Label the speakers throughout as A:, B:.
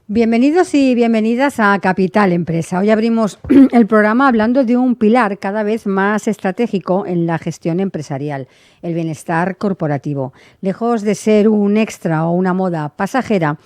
A: Bienvenidos y bienvenidas a Capital Empresa. Hoy abrimos el programa hablando de un pilar cada vez más estratégico en la gestión empresarial, el bienestar corporativo. Lejos de ser un extra o una moda pasajera,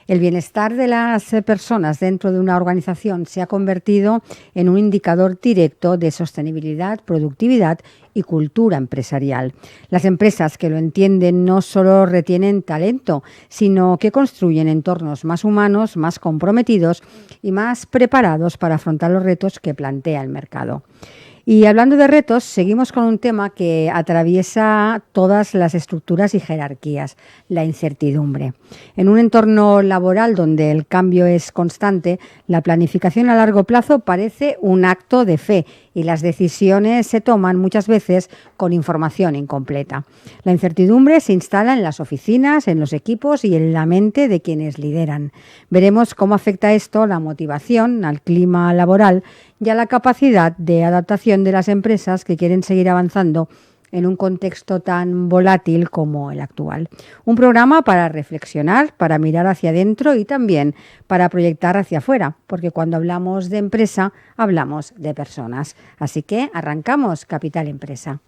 A: el bienestar de las personas dentro de una organización se ha convertido en un indicador directo de sostenibilidad, productividad y cultura empresarial. Las empresas que lo entienden no solo retienen talento, sino que construyen entornos más humanos, más comprometidos y más preparados para afrontar los retos que plantea el mercado. Y hablando de retos, seguimos con un tema que atraviesa todas las estructuras y jerarquías, la incertidumbre. En un entorno laboral donde el cambio es constante, la planificación a largo plazo parece un acto de fe y las decisiones se toman muchas veces con información incompleta. La incertidumbre se instala en las oficinas, en los equipos y en la mente de quienes lideran. Veremos cómo afecta esto la motivación, al clima laboral y a la capacidad de adaptación de las empresas que quieren seguir avanzando en un contexto tan volátil como el actual. Un programa para reflexionar, para mirar hacia adentro y también para proyectar hacia afuera, porque cuando hablamos de empresa, hablamos de personas. Así que arrancamos Capital Empresa.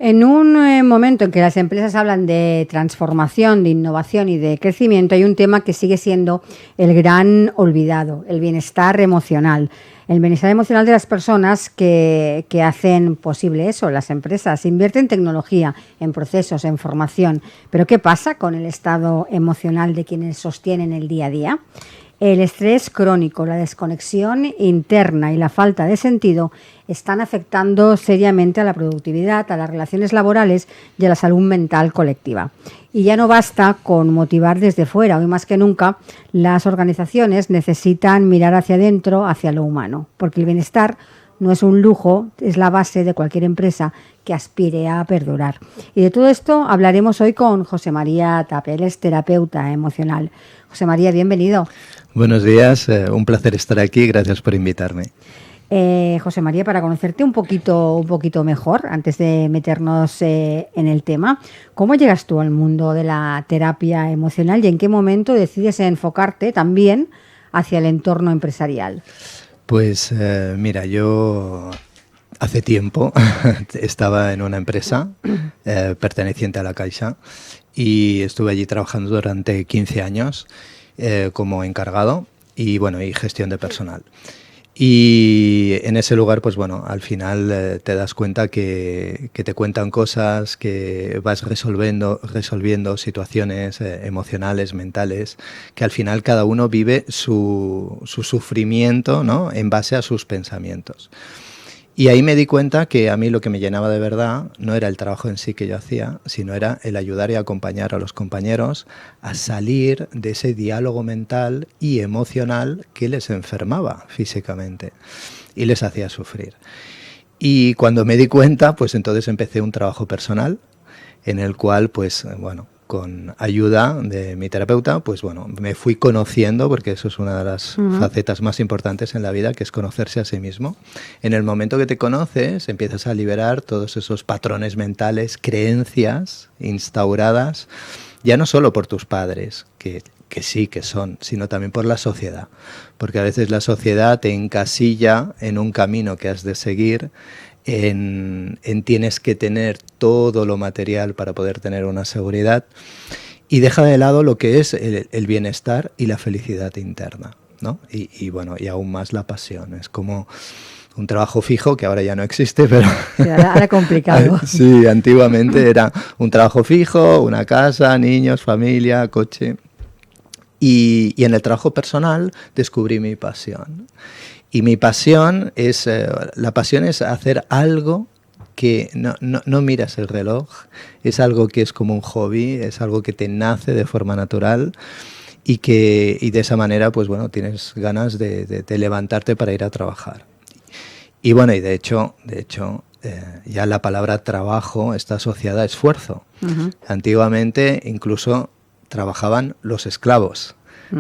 A: En un momento en que las empresas hablan de transformación, de innovación y de crecimiento, hay un tema que sigue siendo el gran olvidado, el bienestar emocional. El bienestar emocional de las personas que hacen posible eso. Las empresas invierten en tecnología, en procesos, en formación. Pero ¿qué pasa con el estado emocional de quienes sostienen el día a día? El estrés crónico, la desconexión interna y la falta de sentido están afectando seriamente a la productividad, a las relaciones laborales y a la salud mental colectiva. Y ya no basta con motivar desde fuera. Hoy más que nunca las organizaciones necesitan mirar hacia adentro, hacia lo humano, porque el bienestar no es un lujo, es la base de cualquier empresa que aspire a perdurar. Y de todo esto hablaremos hoy con José María Tape, él es terapeuta emocional. José María, bienvenido.
B: Buenos días, un placer estar aquí, gracias por invitarme.
A: José María, para conocerte un poquito mejor, antes de meternos en el tema, ¿cómo llegas tú al mundo de la terapia emocional y en qué momento decides enfocarte también hacia el entorno empresarial?
B: Pues mira, yo hace tiempo estaba en una empresa perteneciente a la Caixa y estuve allí trabajando durante 15 años como encargado y gestión de personal. Y en ese lugar, pues bueno, al final te das cuenta que te cuentan cosas, que vas resolviendo situaciones emocionales, mentales, que al final cada uno vive su sufrimiento, ¿no?, en base a sus pensamientos. Y ahí me di cuenta que a mí lo que me llenaba de verdad no era el trabajo en sí que yo hacía, sino era el ayudar y acompañar a los compañeros a salir de ese diálogo mental y emocional que les enfermaba físicamente y les hacía sufrir. Y cuando me di cuenta, pues entonces empecé un trabajo personal en el cual, pues bueno, con ayuda de mi terapeuta, pues bueno, me fui conociendo, porque eso es una de las facetas más importantes en la vida, que es conocerse a sí mismo. En el momento que te conoces, empiezas a liberar todos esos patrones mentales, creencias instauradas, ya no solo por tus padres, que sí que son, sino también por la sociedad. Porque a veces la sociedad te encasilla en un camino que has de seguir, en tienes que tener todo lo material para poder tener una seguridad y deja de lado lo que es el bienestar y la felicidad interna, ¿no? Y aún más la pasión. Es como un trabajo fijo que ahora ya no existe, pero
A: ahora complicado.
B: Sí, antiguamente era un trabajo fijo, una casa, niños, familia, coche. Y en el trabajo personal descubrí mi pasión. Y mi pasión es, la pasión es hacer algo que no miras el reloj, es algo que es como un hobby, es algo que te nace de forma natural y de esa manera, pues bueno, tienes ganas de levantarte para ir a trabajar. Y bueno, y de hecho, ya la palabra trabajo está asociada a esfuerzo. Antiguamente incluso trabajaban los esclavos.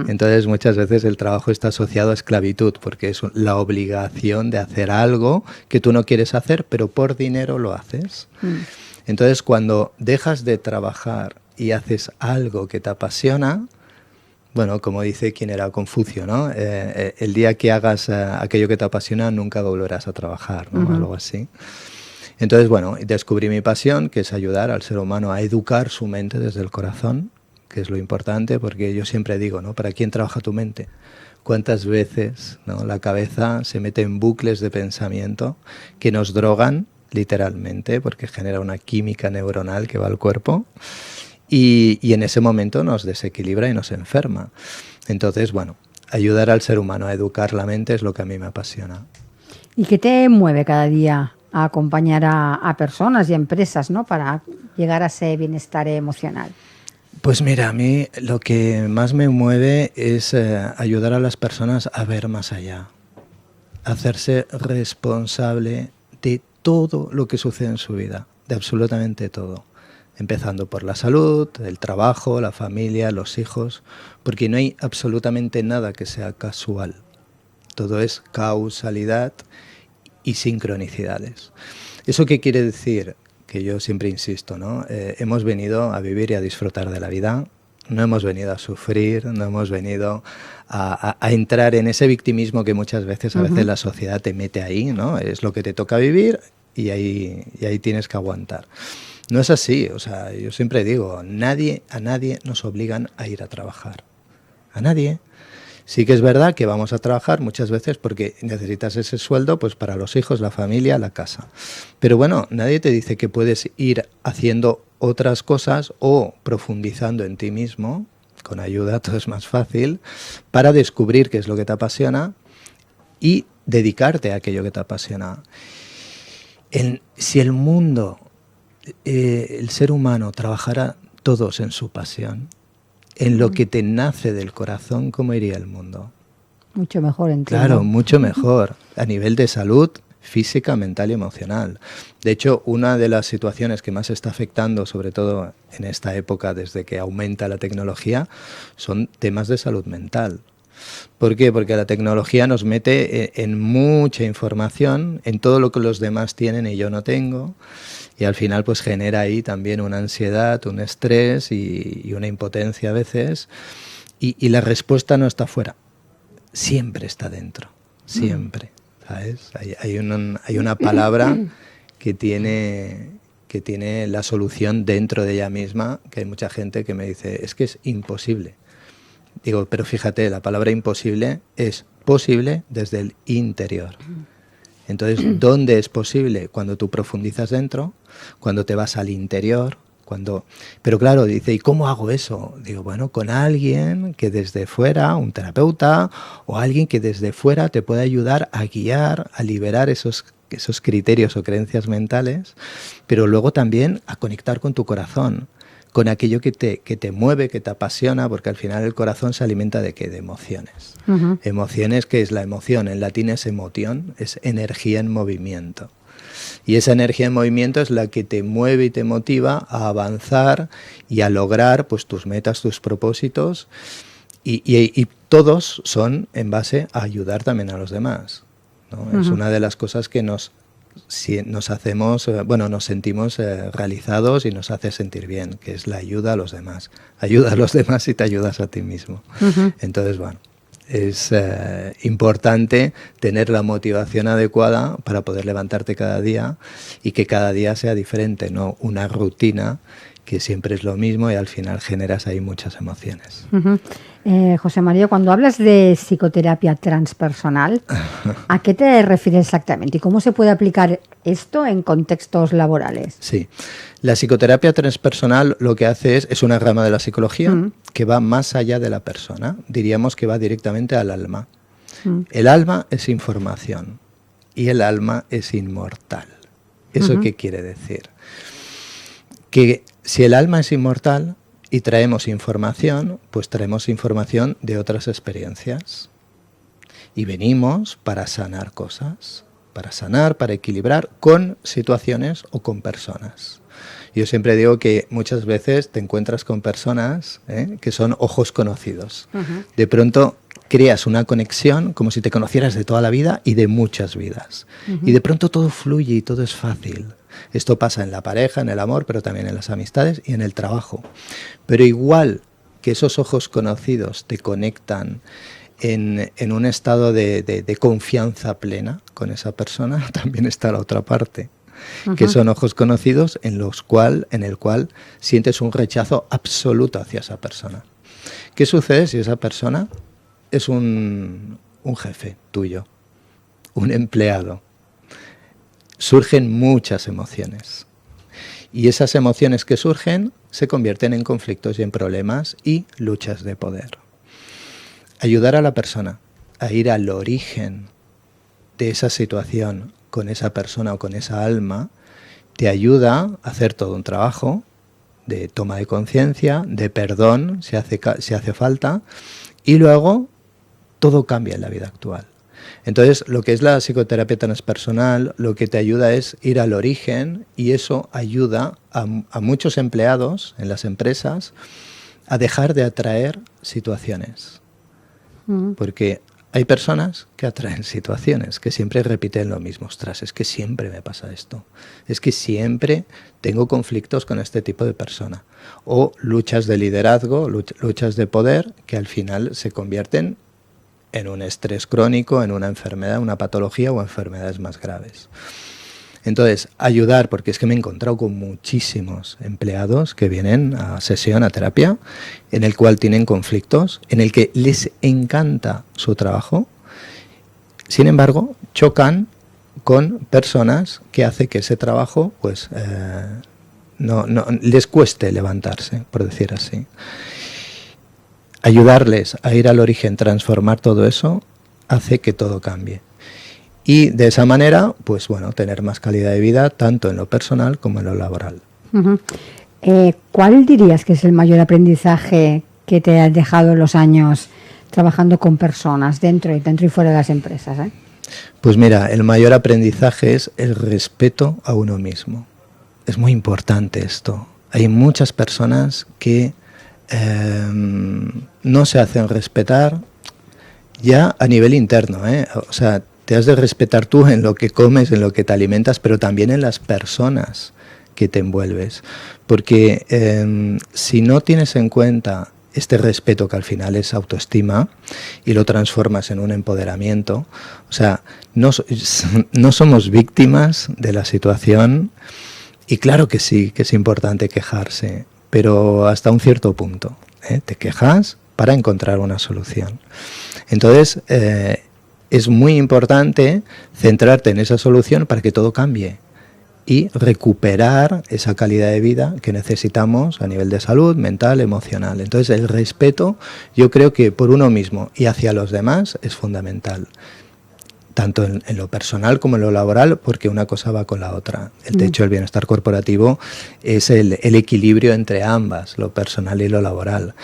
B: Entonces muchas veces el trabajo está asociado a esclavitud, porque es la obligación de hacer algo que tú no quieres hacer, pero por dinero lo haces. Entonces cuando dejas de trabajar y haces algo que te apasiona, bueno, como dice quien era Confucio, ¿no? El día que hagas aquello que te apasiona, nunca volverás a trabajar, ¿no? Algo así. Entonces, bueno, descubrí mi pasión, que es ayudar al ser humano a educar su mente desde el corazón, que es lo importante, porque yo siempre digo, ¿no? ¿Para quién trabaja tu mente? ¿Cuántas veces, ¿no? La cabeza se mete en bucles de pensamiento que nos drogan, literalmente, porque genera una química neuronal que va al cuerpo, y en ese momento nos desequilibra y nos enferma. Entonces, bueno, ayudar al ser humano a educar la mente es lo que a mí me apasiona.
A: ¿Y qué te mueve cada día a acompañar a personas y empresas, ¿no? Para llegar a ese bienestar emocional?
B: Pues mira, a mí lo que más me mueve es ayudar a las personas a ver más allá, a hacerse responsable de todo lo que sucede en su vida, de absolutamente todo, empezando por la salud, el trabajo, la familia, los hijos, porque no hay absolutamente nada que sea casual, todo es causalidad y sincronicidades. ¿Eso qué quiere decir? Que yo siempre insisto, ¿no? Hemos venido a vivir y a disfrutar de la vida, no hemos venido a sufrir, no hemos venido a entrar en ese victimismo que muchas veces, a veces la sociedad te mete ahí, ¿no? Es lo que te toca vivir y ahí tienes que aguantar. No es así, o sea, yo siempre digo, a nadie nos obligan a ir a trabajar, a nadie. Sí que es verdad que vamos a trabajar muchas veces porque necesitas ese sueldo pues para los hijos, la familia, la casa. Pero bueno, nadie te dice que puedes ir haciendo otras cosas o profundizando en ti mismo, con ayuda todo es más fácil, para descubrir qué es lo que te apasiona y dedicarte a aquello que te apasiona. Si el mundo, el ser humano trabajara todos en su pasión, en lo que te nace del corazón, ¿cómo iría el mundo?
A: Mucho mejor, entiendo.
B: Claro, mucho mejor, a nivel de salud física, mental y emocional. De hecho, una de las situaciones que más está afectando, sobre todo en esta época, desde que aumenta la tecnología, son temas de salud mental. ¿Por qué? Porque la tecnología nos mete en mucha información, en todo lo que los demás tienen y yo no tengo, y al final pues genera ahí también una ansiedad, un estrés y una impotencia a veces, y la respuesta no está fuera, siempre está dentro, siempre, ¿sabes? Hay una palabra que tiene la solución dentro de ella misma, que hay mucha gente que me dice, es que es imposible. Digo, pero fíjate, la palabra imposible es posible desde el interior. Entonces, ¿dónde es posible? Cuando tú profundizas dentro, cuando te vas al interior, Pero claro, dice, ¿y cómo hago eso? Digo, bueno, con alguien que desde fuera, un terapeuta, o alguien que desde fuera te pueda ayudar a guiar, a liberar esos criterios o creencias mentales, pero luego también a conectar con tu corazón, con aquello que te mueve, que te apasiona, porque al final el corazón se alimenta ¿de qué? De emociones. Emociones, ¿qué es la emoción? En latín es emoción, es energía en movimiento. Y esa energía en movimiento es la que te mueve y te motiva a avanzar y a lograr pues, tus metas, tus propósitos, y todos son en base a ayudar también a los demás, ¿no? Es una de las cosas que nos hacemos, nos sentimos realizados y nos hace sentir bien, que es la ayuda a los demás. Ayuda a los demás y te ayudas a ti mismo. Entonces, bueno, es importante tener la motivación adecuada para poder levantarte cada día y que cada día sea diferente, no una rutina que siempre es lo mismo y al final generas ahí muchas emociones.
A: José María, cuando hablas de psicoterapia transpersonal, ¿a qué te refieres exactamente? ¿Y cómo se puede aplicar esto en contextos laborales?
B: Sí, la psicoterapia transpersonal lo que hace es una rama de la psicología que va más allá de la persona, diríamos que va directamente al alma. El alma es información y el alma es inmortal. ¿Eso qué quiere decir? Que si el alma es inmortal, y traemos información, pues traemos información de otras experiencias. Y venimos para sanar cosas, para equilibrar con situaciones o con personas. Yo siempre digo que muchas veces te encuentras con personas que son ojos conocidos. Uh-huh. De pronto creas una conexión como si te conocieras de toda la vida y de muchas vidas. Uh-huh. Y de pronto todo fluye y todo es fácil. Esto pasa en la pareja, en el amor, pero también en las amistades y en el trabajo. Pero igual que esos ojos conocidos te conectan en un estado de confianza plena con esa persona, también está la otra parte, uh-huh. que son ojos conocidos en el cual sientes un rechazo absoluto hacia esa persona. ¿Qué sucede si esa persona es un jefe tuyo, un empleado? Surgen muchas emociones. Y esas emociones que surgen se convierten en conflictos y en problemas y luchas de poder. Ayudar a la persona a ir al origen de esa situación con esa persona o con esa alma te ayuda a hacer todo un trabajo de toma de conciencia, de perdón si hace falta, y luego todo cambia en la vida actual. Entonces, lo que es la psicoterapia transpersonal, lo que te ayuda es ir al origen, y eso ayuda a muchos empleados en las empresas a dejar de atraer situaciones. Porque hay personas que atraen situaciones, que siempre repiten lo mismo. Ostras, es que siempre me pasa esto. Es que siempre tengo conflictos con este tipo de persona. O luchas de liderazgo, luchas de poder, que al final se convierten en un estrés crónico, en una enfermedad, una patología o enfermedades más graves. Entonces, ayudar, porque es que me he encontrado con muchísimos empleados que vienen a sesión, a terapia, en el cual tienen conflictos, en el que les encanta su trabajo, sin embargo, chocan con personas que hace que ese trabajo pues no les cueste levantarse, por decir así. Ayudarles a ir al origen, transformar todo eso, hace que todo cambie. Y de esa manera, pues bueno, tener más calidad de vida, tanto en lo personal como en lo laboral.
A: Uh-huh. ¿Cuál dirías que es el mayor aprendizaje que te has dejado en los años trabajando con personas dentro y fuera de las empresas?
B: Pues mira, el mayor aprendizaje es el respeto a uno mismo. Es muy importante esto. Hay muchas personas que no se hacen respetar ya a nivel interno, O sea, te has de respetar tú en lo que comes, en lo que te alimentas, pero también en las personas que te envuelves. Porque si no tienes en cuenta este respeto, que al final es autoestima, y lo transformas en un empoderamiento, o sea, no somos víctimas de la situación, y claro que sí, que es importante quejarse, pero hasta un cierto punto. Te quejas para encontrar una solución. Entonces, es muy importante centrarte en esa solución para que todo cambie y recuperar esa calidad de vida que necesitamos a nivel de salud mental, emocional. Entonces, el respeto, yo creo que por uno mismo y hacia los demás es fundamental, tanto en lo personal como en lo laboral, porque una cosa va con la otra. De hecho, el bienestar corporativo es el equilibrio entre ambas, lo personal y lo laboral.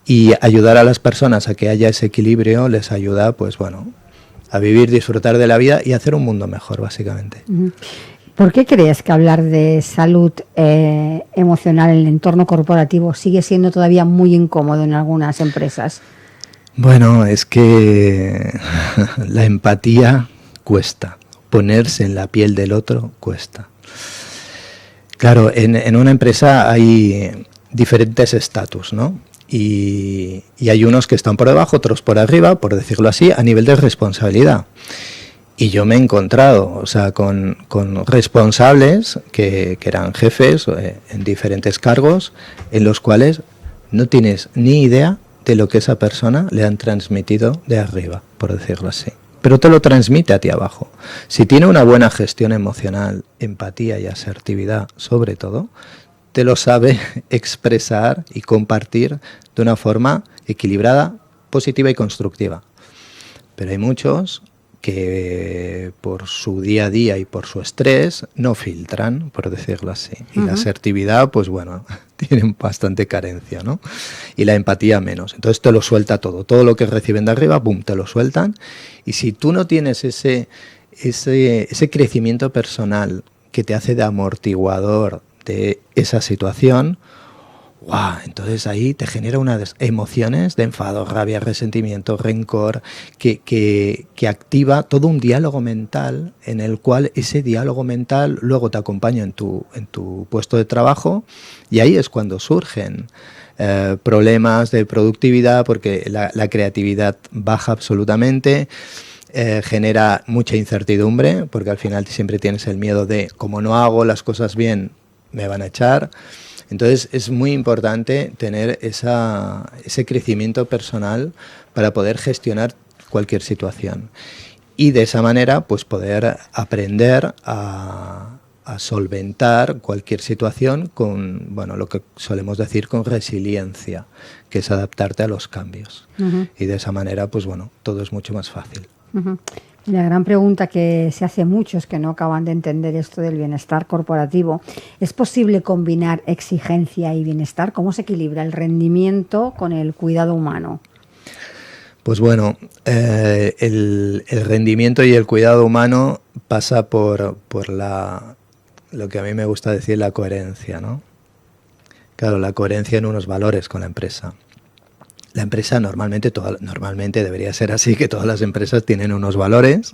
B: Y ayudar a las personas a que haya ese equilibrio les ayuda, pues bueno, a vivir, disfrutar de la vida y hacer un mundo mejor, básicamente.
A: ¿Por qué crees que hablar de salud emocional en el entorno corporativo sigue siendo todavía muy incómodo en algunas empresas?
B: Bueno, es que la empatía cuesta, ponerse en la piel del otro cuesta. Claro, en una empresa hay diferentes estatus, ¿no? Y hay unos que están por debajo, otros por arriba, por decirlo así, a nivel de responsabilidad. Y yo me he encontrado, o sea, con responsables que eran jefes en diferentes cargos, en los cuales no tienes ni idea de lo que esa persona le han transmitido de arriba, por decirlo así. Pero te lo transmite a ti abajo. Si tiene una buena gestión emocional, empatía y asertividad, sobre todo, te lo sabe expresar y compartir de una forma equilibrada, positiva y constructiva. Pero hay muchos que por su día a día y por su estrés no filtran, por decirlo así. Y la asertividad, pues bueno, tienen bastante carencia, ¿no? Y la empatía menos. Entonces te lo suelta todo. Todo lo que reciben de arriba, boom, te lo sueltan. Y si tú no tienes ese crecimiento personal que te hace de amortiguador de esa situación, ¡guau! Entonces ahí te genera unas emociones de enfado, rabia, resentimiento, rencor, que activa todo un diálogo mental, en el cual ese diálogo mental luego te acompaña en tu puesto de trabajo, y ahí es cuando surgen problemas de productividad, porque la creatividad baja absolutamente. Genera mucha incertidumbre, porque al final siempre tienes el miedo de, como no hago las cosas bien, me van a echar. Entonces es muy importante tener ese crecimiento personal para poder gestionar cualquier situación, y de esa manera pues poder aprender a solventar cualquier situación con, bueno, lo que solemos decir con resiliencia, que es adaptarte a los cambios. Y de esa manera pues bueno, todo es mucho más fácil.
A: La gran pregunta que se hace muchos que no acaban de entender esto del bienestar corporativo: ¿es posible combinar exigencia y bienestar? ¿Cómo se equilibra el rendimiento con el cuidado humano?
B: Pues bueno, el rendimiento y el cuidado humano pasa por lo que a mí me gusta decir, la coherencia, ¿no? Claro, la coherencia en unos valores con la empresa. La empresa normalmente debería ser así, que todas las empresas tienen unos valores,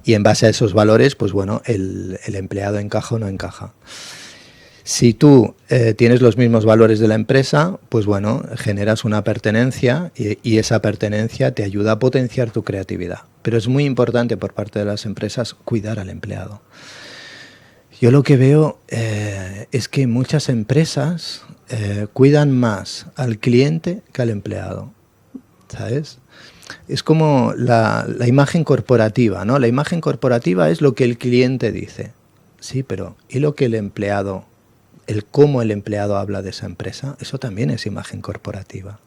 B: y en base a esos valores, pues bueno, el empleado encaja o no encaja. Si tú tienes los mismos valores de la empresa, pues bueno, generas una pertenencia, y esa pertenencia te ayuda a potenciar tu creatividad. Pero es muy importante por parte de las empresas cuidar al empleado. Yo lo que veo es que muchas empresas cuidan más al cliente que al empleado, ¿sabes? Es como la imagen corporativa, ¿no? La imagen corporativa es lo que el cliente dice, sí, pero ¿y lo que el empleado, cómo el empleado habla de esa empresa? Eso también es imagen corporativa.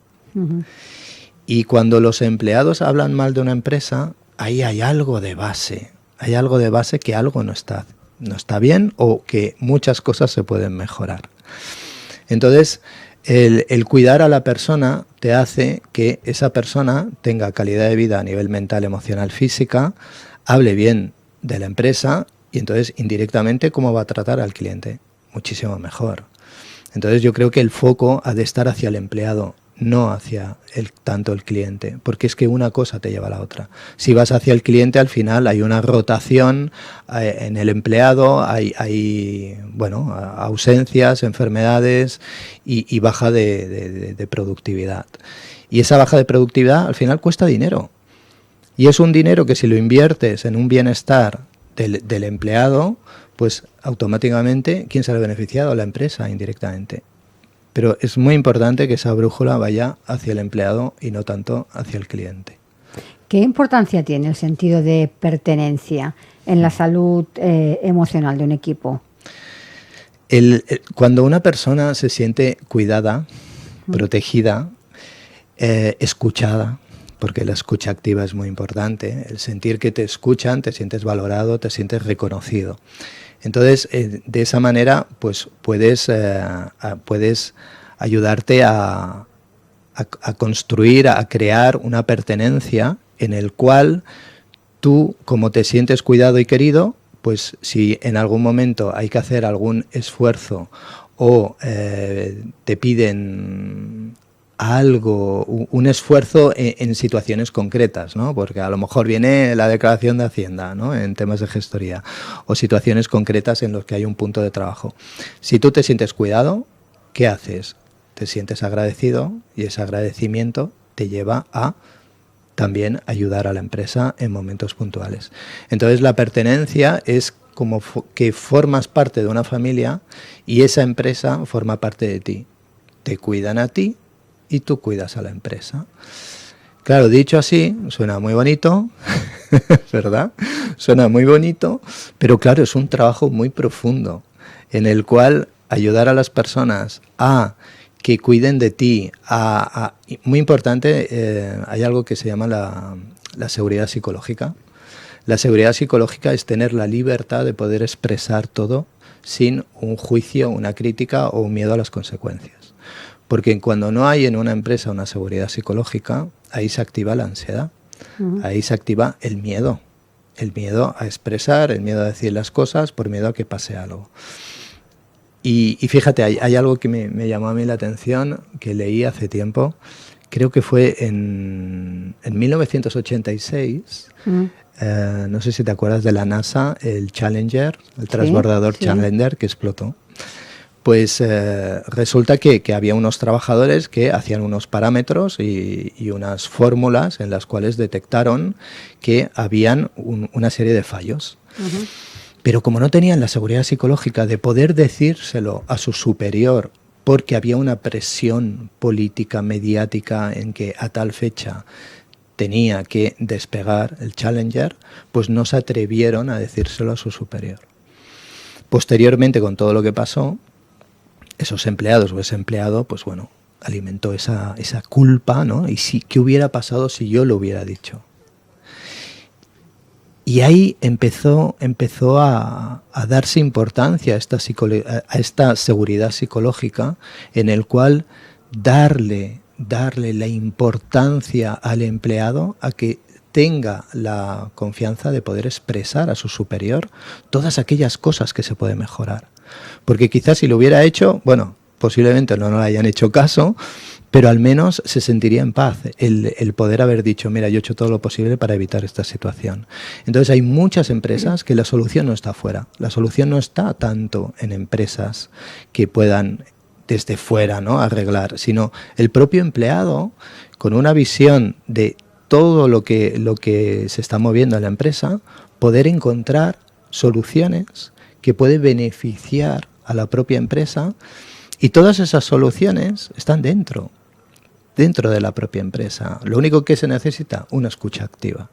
B: Y cuando los empleados hablan mal de una empresa, ahí hay algo de base, que algo no está bien, o que muchas cosas se pueden mejorar. Entonces, el cuidar a la persona te hace que esa persona tenga calidad de vida a nivel mental, emocional, física, hable bien de la empresa, y entonces indirectamente cómo va a tratar al cliente, muchísimo mejor. Entonces yo creo que el foco ha de estar hacia el empleado, no hacia tanto el cliente, porque es que una cosa te lleva a la otra. Si vas hacia el cliente, al final hay una rotación en el empleado, hay bueno, ausencias, enfermedades y baja de productividad. Y esa baja de productividad al final cuesta dinero. Y es un dinero que si lo inviertes en un bienestar del empleado, pues automáticamente, ¿quién sale beneficiado? La empresa, indirectamente. Pero es muy importante que esa brújula vaya hacia el empleado y no tanto hacia el cliente.
A: ¿Qué importancia tiene el sentido de pertenencia en la salud emocional de un equipo?
B: Cuando una persona se siente cuidada, protegida, escuchada, porque la escucha activa es muy importante, el sentir que te escuchan, te sientes valorado, te sientes reconocido. Entonces, de esa manera, pues puedes ayudarte a construir, a crear una pertenencia en el cual tú, como te sientes cuidado y querido, pues si en algún momento hay que hacer algún esfuerzo o te piden algo, un esfuerzo en situaciones concretas, ¿no? Porque a lo mejor viene la declaración de Hacienda, ¿no? En temas de gestoría, o situaciones concretas en las que hay un punto de trabajo. Si tú te sientes cuidado, ¿qué haces? Te sientes agradecido, y ese agradecimiento te lleva a también ayudar a la empresa en momentos puntuales. Entonces la pertenencia es como que formas parte de una familia y esa empresa forma parte de ti. Te cuidan a ti y tú cuidas a la empresa. Claro, dicho así, suena muy bonito, ¿verdad? Suena muy bonito, pero claro, es un trabajo muy profundo en el cual ayudar a las personas a que cuiden de ti, muy importante, hay algo que se llama la seguridad psicológica. La seguridad psicológica es tener la libertad de poder expresar todo sin un juicio, una crítica o un miedo a las consecuencias. Porque cuando no hay en una empresa una seguridad psicológica, ahí se activa la ansiedad, ahí se activa el miedo a expresar, el miedo a decir las cosas por miedo a que pase algo. Y fíjate, hay algo que me llamó a mí la atención, que leí hace tiempo, creo que fue en 1986, no sé si te acuerdas de la NASA, el Challenger, el transbordador Challenger que explotó. Pues resulta que había unos trabajadores que hacían unos parámetros y unas fórmulas en las cuales detectaron que habían una serie de fallos. Pero como no tenían la seguridad psicológica de poder decírselo a su superior, porque había una presión política, mediática, en que a tal fecha tenía que despegar el Challenger, pues no se atrevieron a decírselo a su superior. Posteriormente, con todo lo que pasó, esos empleados o ese empleado, pues bueno, alimentó esa culpa, ¿no? Y ¿qué hubiera pasado si yo lo hubiera dicho? Y ahí empezó a darse importancia a esta seguridad psicológica, en el cual darle la importancia al empleado a que tenga la confianza de poder expresar a su superior todas aquellas cosas que se pueden mejorar. Porque quizás si lo hubiera hecho, bueno, posiblemente no le hayan hecho caso, pero al menos se sentiría en paz el poder haber dicho, mira, yo he hecho todo lo posible para evitar esta situación. Entonces hay muchas empresas que la solución no está fuera. La solución no está tanto en empresas que puedan desde fuera, ¿no?, arreglar, sino el propio empleado con una visión de todo lo que se está moviendo en la empresa, poder encontrar soluciones que pueden beneficiar a la propia empresa, y todas esas soluciones están dentro de la propia empresa. Lo único que se necesita, una escucha activa.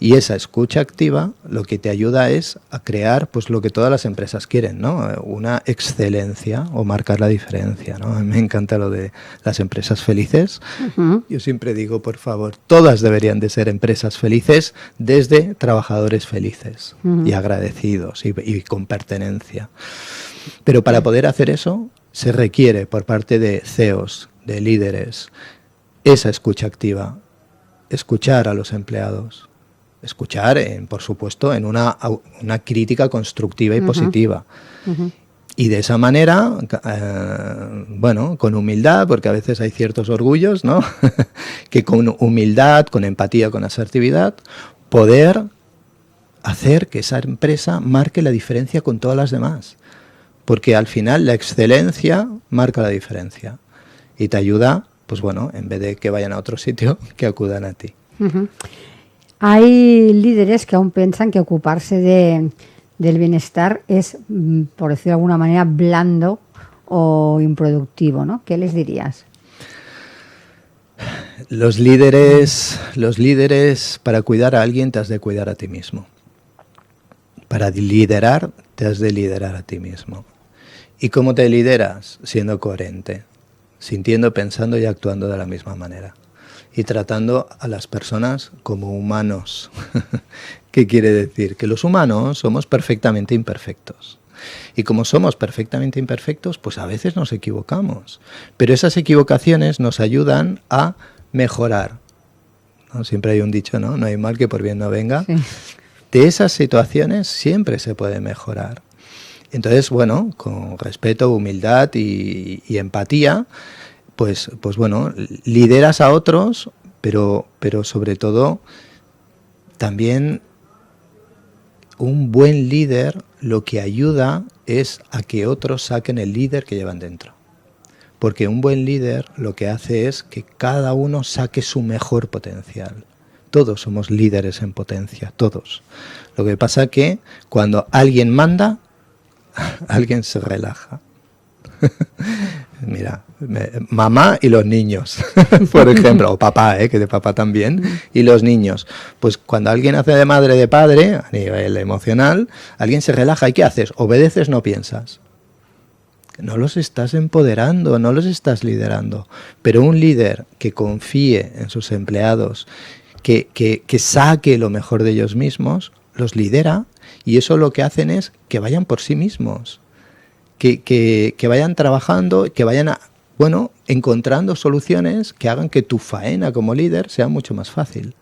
B: Y esa escucha activa lo que te ayuda es a crear pues lo que todas las empresas quieren, ¿no? Una excelencia o marcar la diferencia, ¿no? A mí me encanta lo de las empresas felices. Yo siempre digo, por favor, todas deberían de ser empresas felices, desde trabajadores felices y agradecidos y con pertenencia. Pero para poder hacer eso se requiere por parte de CEOs, de líderes, esa escucha activa. Escuchar a los empleados, escuchar, por supuesto, en una crítica constructiva y positiva. Y de esa manera, bueno, con humildad, porque a veces hay ciertos orgullos, ¿no? Que con humildad, con empatía, con asertividad, poder hacer que esa empresa marque la diferencia con todas las demás. Porque al final la excelencia marca la diferencia y te ayuda, pues bueno, en vez de que vayan a otro sitio, que acudan a ti.
A: Hay líderes que aún piensan que ocuparse del bienestar es, por decirlo de alguna manera, blando o improductivo, ¿no? ¿Qué les dirías?
B: Los líderes, para cuidar a alguien te has de cuidar a ti mismo. Para liderar, te has de liderar a ti mismo. ¿Y cómo te lideras? Siendo coherente, sintiendo, pensando y actuando de la misma manera. Y tratando a las personas como humanos. ¿Qué quiere decir? Que los humanos somos perfectamente imperfectos. Y como somos perfectamente imperfectos, pues a veces nos equivocamos. Pero esas equivocaciones nos ayudan a mejorar, ¿no? Siempre hay un dicho, ¿no? No hay mal que por bien no venga. Sí. De esas situaciones siempre se puede mejorar. Entonces, bueno, con respeto, humildad y empatía, pues bueno, lideras a otros, pero sobre todo también un buen líder lo que ayuda es a que otros saquen el líder que llevan dentro. Porque un buen líder lo que hace es que cada uno saque su mejor potencial. Todos somos líderes en potencia, todos. Lo que pasa es que cuando alguien manda, alguien se relaja. Mira, mamá y los niños, por ejemplo, o papá, que de papá también, y los niños. Pues cuando alguien hace de madre de padre, a nivel emocional, alguien se relaja. ¿Y qué haces? Obedeces, no piensas. No los estás empoderando, no los estás liderando. Pero un líder que confíe en sus empleados, que saque lo mejor de ellos mismos, los lidera, y eso lo que hacen es que vayan por sí mismos, que vayan trabajando, que vayan encontrando soluciones que hagan que tu faena como líder sea mucho más fácil.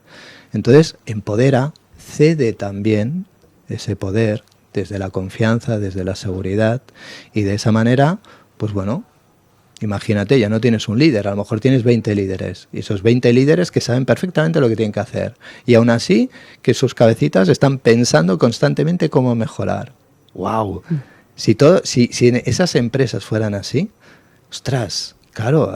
B: Entonces, empodera, cede también ese poder desde la confianza, desde la seguridad, y de esa manera, pues bueno, imagínate, ya no tienes un líder, a lo mejor tienes 20 líderes, y esos 20 líderes que saben perfectamente lo que tienen que hacer, y aún así que sus cabecitas están pensando constantemente cómo mejorar. ¡Wow! Si esas empresas fueran así, ostras, claro,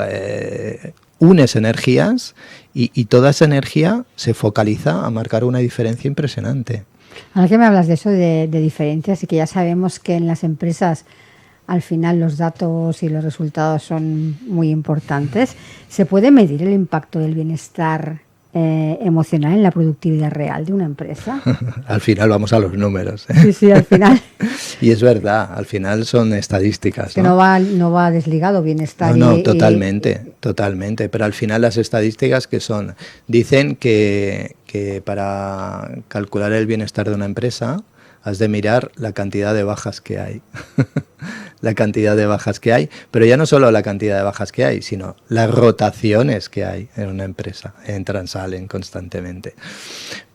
B: unes energías y toda esa energía se focaliza a marcar una diferencia impresionante.
A: Ahora que me hablas de eso, de diferencias, y que ya sabemos que en las empresas al final los datos y los resultados son muy importantes, ¿se puede medir el impacto del bienestar emocional en la productividad real de una empresa?
B: Al final vamos a los números.
A: Sí, al final.
B: Y es verdad, al final son estadísticas.
A: Que no va desligado bienestar.
B: No, totalmente. Pero al final las estadísticas que son, dicen que para calcular el bienestar de una empresa has de mirar la cantidad de bajas que hay. La cantidad de bajas que hay, pero ya no solo la cantidad de bajas que hay, sino las rotaciones que hay en una empresa, entran, salen constantemente.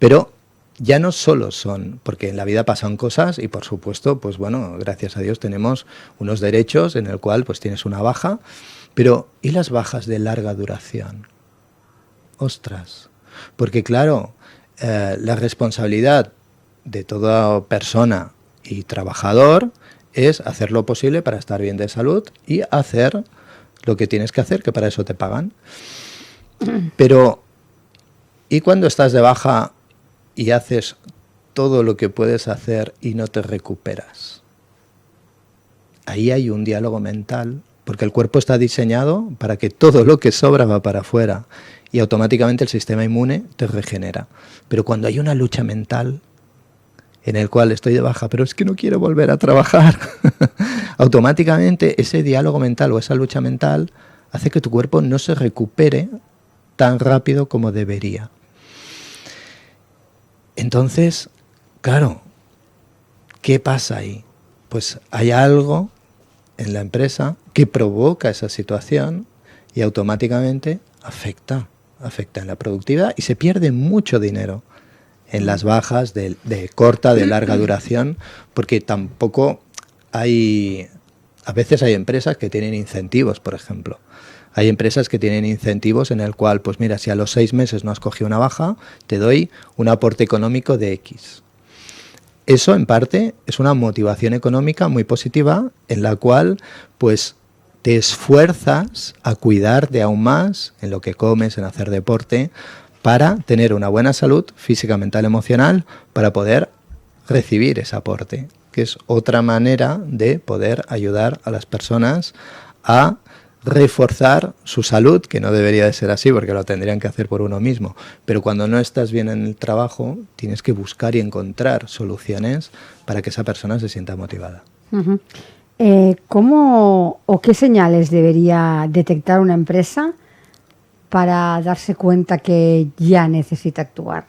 B: Pero ya no solo son, porque en la vida pasan cosas y por supuesto, pues bueno, gracias a Dios tenemos unos derechos en el cual pues tienes una baja, pero ¿y las bajas de larga duración? Ostras, porque claro, la responsabilidad de toda persona y trabajador es hacer lo posible para estar bien de salud y hacer lo que tienes que hacer, que para eso te pagan. Pero, ¿y cuando estás de baja y haces todo lo que puedes hacer y no te recuperas? Ahí hay un diálogo mental, porque el cuerpo está diseñado para que todo lo que sobra va para afuera y automáticamente el sistema inmune te regenera. Pero cuando hay una lucha mental en el cual estoy de baja, pero es que no quiero volver a trabajar, automáticamente ese diálogo mental o esa lucha mental hace que tu cuerpo no se recupere tan rápido como debería. Entonces, claro, ¿qué pasa ahí? Pues hay algo en la empresa que provoca esa situación y automáticamente afecta en la productividad y se pierde mucho dinero en las bajas de corta, de larga duración, porque tampoco hay, a veces hay empresas que tienen incentivos, por ejemplo. Hay empresas que tienen incentivos en el cual, pues mira, si a los 6 meses no has cogido una baja, te doy un aporte económico de X. Eso, en parte, es una motivación económica muy positiva en la cual, pues, te esfuerzas a cuidarte aún más en lo que comes, en hacer deporte, para tener una buena salud física, mental, emocional, para poder recibir ese aporte, que es otra manera de poder ayudar a las personas a reforzar su salud, que no debería de ser así porque lo tendrían que hacer por uno mismo, pero cuando no estás bien en el trabajo tienes que buscar y encontrar soluciones para que esa persona se sienta motivada.
A: Uh-huh. ¿Cómo o qué señales debería detectar una empresa para darse cuenta que ya necesita actuar?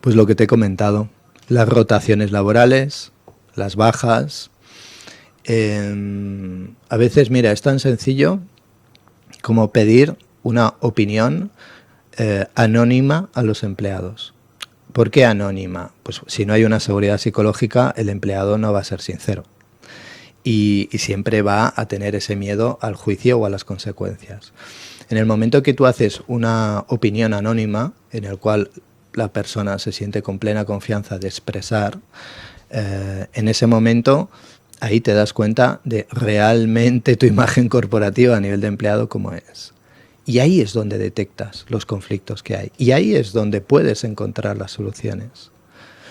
B: Pues lo que te he comentado, las rotaciones laborales, las bajas. A veces, mira, es tan sencillo como pedir una opinión anónima a los empleados. ¿Por qué anónima? Pues si no hay una seguridad psicológica, el empleado no va a ser sincero. Y siempre va a tener ese miedo al juicio o a las consecuencias. En el momento que tú haces una opinión anónima, en el cual la persona se siente con plena confianza de expresar, en ese momento ahí te das cuenta de realmente tu imagen corporativa a nivel de empleado cómo es. Y ahí es donde detectas los conflictos que hay. Y ahí es donde puedes encontrar las soluciones.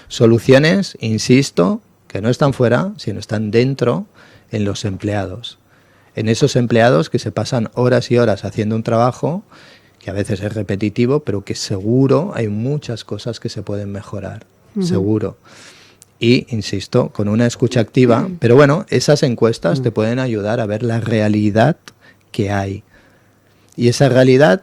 B: Soluciones, insisto, que no están fuera, sino están dentro en los empleados. En esos empleados que se pasan horas y horas haciendo un trabajo que a veces es repetitivo, pero que seguro hay muchas cosas que se pueden mejorar, seguro. Y, insisto, con una escucha activa, pero bueno, esas encuestas te pueden ayudar a ver la realidad que hay. Y esa realidad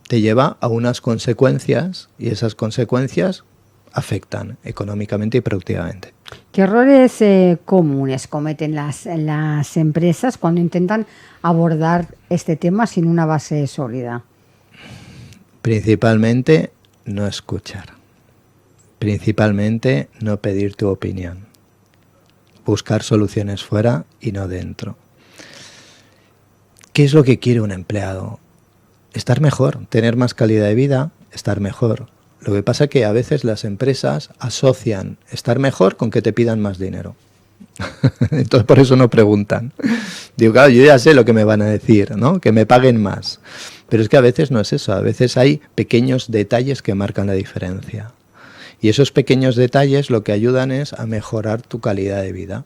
B: te lleva a unas consecuencias y esas consecuencias afectan económicamente y productivamente.
A: ¿Qué errores comunes cometen las empresas cuando intentan abordar este tema sin una base sólida?
B: Principalmente no escuchar. Principalmente no pedir tu opinión. Buscar soluciones fuera y no dentro. ¿Qué es lo que quiere un empleado? Estar mejor, tener más calidad de vida, estar mejor. Lo que pasa es que a veces las empresas asocian estar mejor con que te pidan más dinero. Entonces por eso no preguntan. Digo, claro, yo ya sé lo que me van a decir, ¿no? Que me paguen más. Pero es que a veces no es eso. A veces hay pequeños detalles que marcan la diferencia. Y esos pequeños detalles lo que ayudan es a mejorar tu calidad de vida.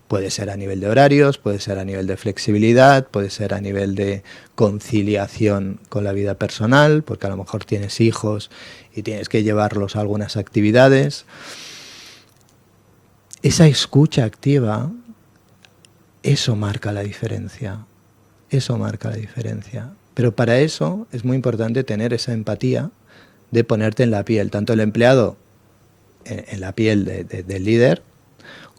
B: Puede ser a nivel de horarios, puede ser a nivel de flexibilidad, puede ser a nivel de conciliación con la vida personal, porque a lo mejor tienes hijos y tienes que llevarlos a algunas actividades. Esa escucha activa, eso marca la diferencia. Eso marca la diferencia. Pero para eso es muy importante tener esa empatía de ponerte en la piel, tanto el empleado en la piel del líder,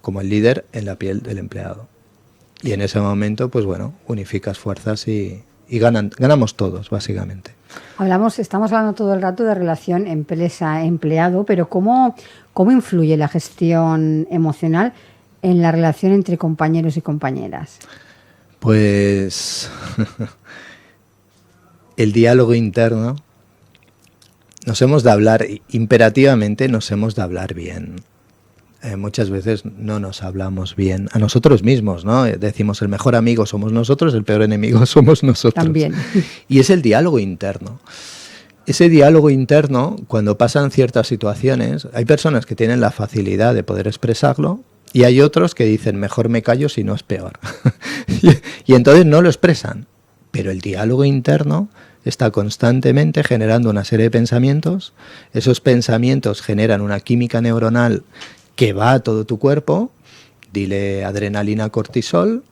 B: como el líder en la piel del empleado. Y en ese momento, pues bueno, unificas fuerzas y ganamos todos, básicamente.
A: Estamos hablando todo el rato de relación empresa-empleado, pero ¿cómo influye la gestión emocional en la relación entre compañeros y compañeras?
B: Pues el diálogo interno, imperativamente nos hemos de hablar bien. Muchas veces no nos hablamos bien a nosotros mismos, ¿no? Decimos el mejor amigo somos nosotros, el peor enemigo somos nosotros.
A: También.
B: Y es el diálogo interno. Ese diálogo interno, cuando pasan ciertas situaciones, hay personas que tienen la facilidad de poder expresarlo y hay otros que dicen mejor me callo si no es peor. y entonces no lo expresan. Pero el diálogo interno está constantemente generando una serie de pensamientos. Esos pensamientos generan una química neuronal que va a todo tu cuerpo, dile adrenalina, cortisol,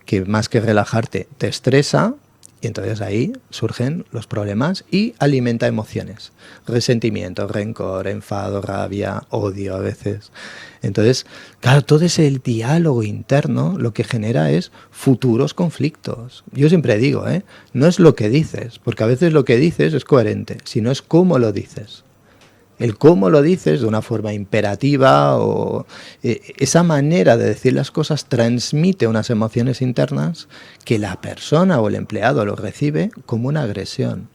B: que más que relajarte te estresa, y entonces ahí surgen los problemas y alimenta emociones, resentimiento, rencor, enfado, rabia, odio a veces. Entonces, claro, todo ese diálogo interno lo que genera es futuros conflictos. Yo siempre digo, no es lo que dices, porque a veces lo que dices es coherente, sino es cómo lo dices. El cómo lo dices de una forma imperativa o esa manera de decir las cosas transmite unas emociones internas que la persona o el empleado lo recibe como una agresión.